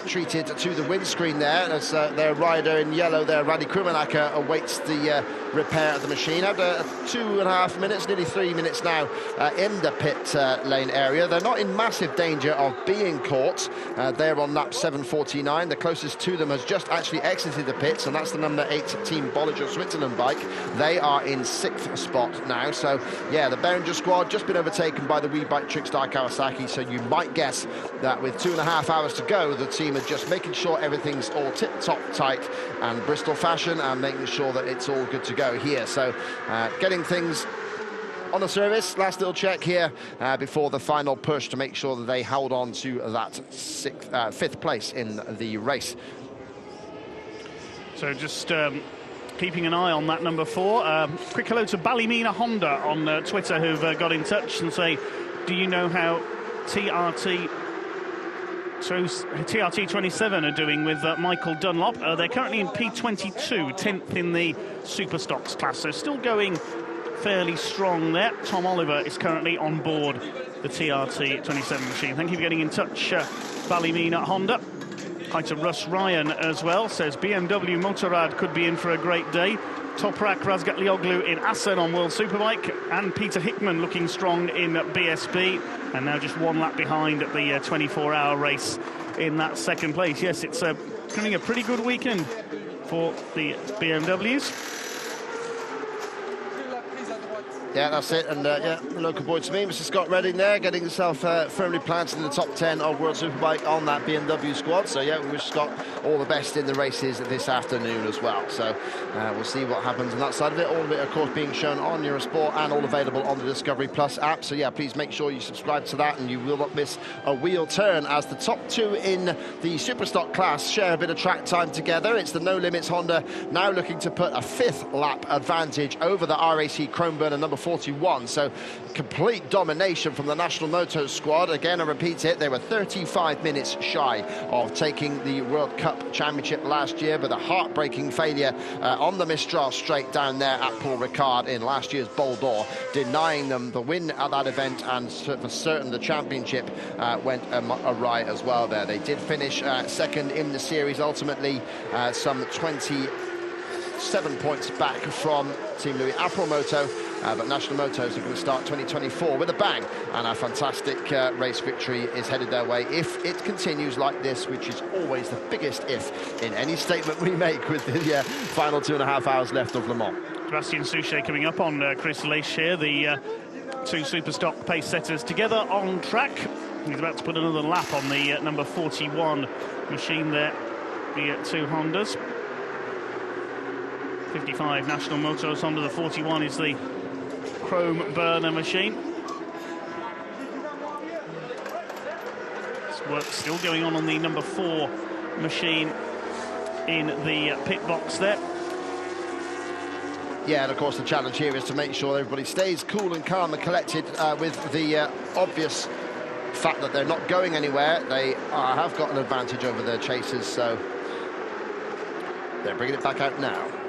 treated to the windscreen there, as their rider in yellow there, Randy Krumenacker, awaits the repair of the machine. After 2.5 minutes, nearly 3 minutes now in the pit lane area. They're not in massive danger of being caught. They're on lap 7:49. The closest to them has just actually exited the pits, and that's the number 8 Team Bolliger Switzerland bike. They are in 6th spot now. So, yeah, the Beringer squad just been overtaken by the wee bike Trickstar Kawasaki, so you might guess that with 2.5 hours to go, the team are just making sure everything's all tip-top tight and Bristol fashion, and making sure that it's all good to go here. So getting things on the service, last little check here before the final push to make sure that they held on to that 5th place in the race. So just keeping an eye on that number 4. Quick hello to Ballymena Honda on Twitter, who've got in touch and say, do you know how TRT 27 are doing with Michael Dunlop? They're currently in P22, 10th in the Super Stocks class, so still going fairly strong there. Tom Oliver is currently on board the TRT 27 machine. Thank you for getting in touch, Ballymena Honda. Hi to Russ Ryan as well, says BMW Motorrad could be in for a great day. Toprak Razgatlioglu in Assen on World Superbike, and Peter Hickman looking strong in BSB, and now just 1 lap behind at the 24-hour race in that 2nd place. Yes, it's becoming a pretty good weekend for the BMWs. Yeah, that's it. And the local boy to me, Mr. Scott Redding there, getting himself firmly planted in the top 10 of World Superbike on that BMW squad. So, yeah, we wish Scott all the best in the races this afternoon as well. So, we'll see what happens on that side of it. All of it, of course, being shown on Eurosport and all available on the Discovery Plus app. So, yeah, please make sure you subscribe to that and you will not miss a wheel turn as the top 2 in the Superstock class share a bit of track time together. It's the No Limits Honda now looking to put a 5th lap advantage over the RAC Chromeburner number 41, so complete domination from the National Motos squad. Again, I repeat it, they were 35 minutes shy of taking the World Cup Championship last year, but a heartbreaking failure on the Mistral straight down there at Paul Ricard in last year's Bol d'Or, denying them the win at that event, and for certain the championship went awry as well there. They did finish 2nd in the series, ultimately some 27 points back from Team Louis April-Moto, but National Motos are going to start 2024 with a bang, and a fantastic race victory is headed their way if it continues like this, which is always the biggest if in any statement we make with the final 2.5 hours left of Le Mans. Sebastian Suchet coming up on Chris Leish here, the 2 Superstock pace setters together on track. He's about to put another lap on the number 41 machine there the two Hondas. 55 National Motos Honda, the 41 is the chrome burner machine. This work still going on the number 4 machine in the pit box there. Yeah, and of course the challenge here is to make sure everybody stays cool and calm and collected with the obvious fact that they're not going anywhere. They have got an advantage over their chasers, so they're bringing it back out now.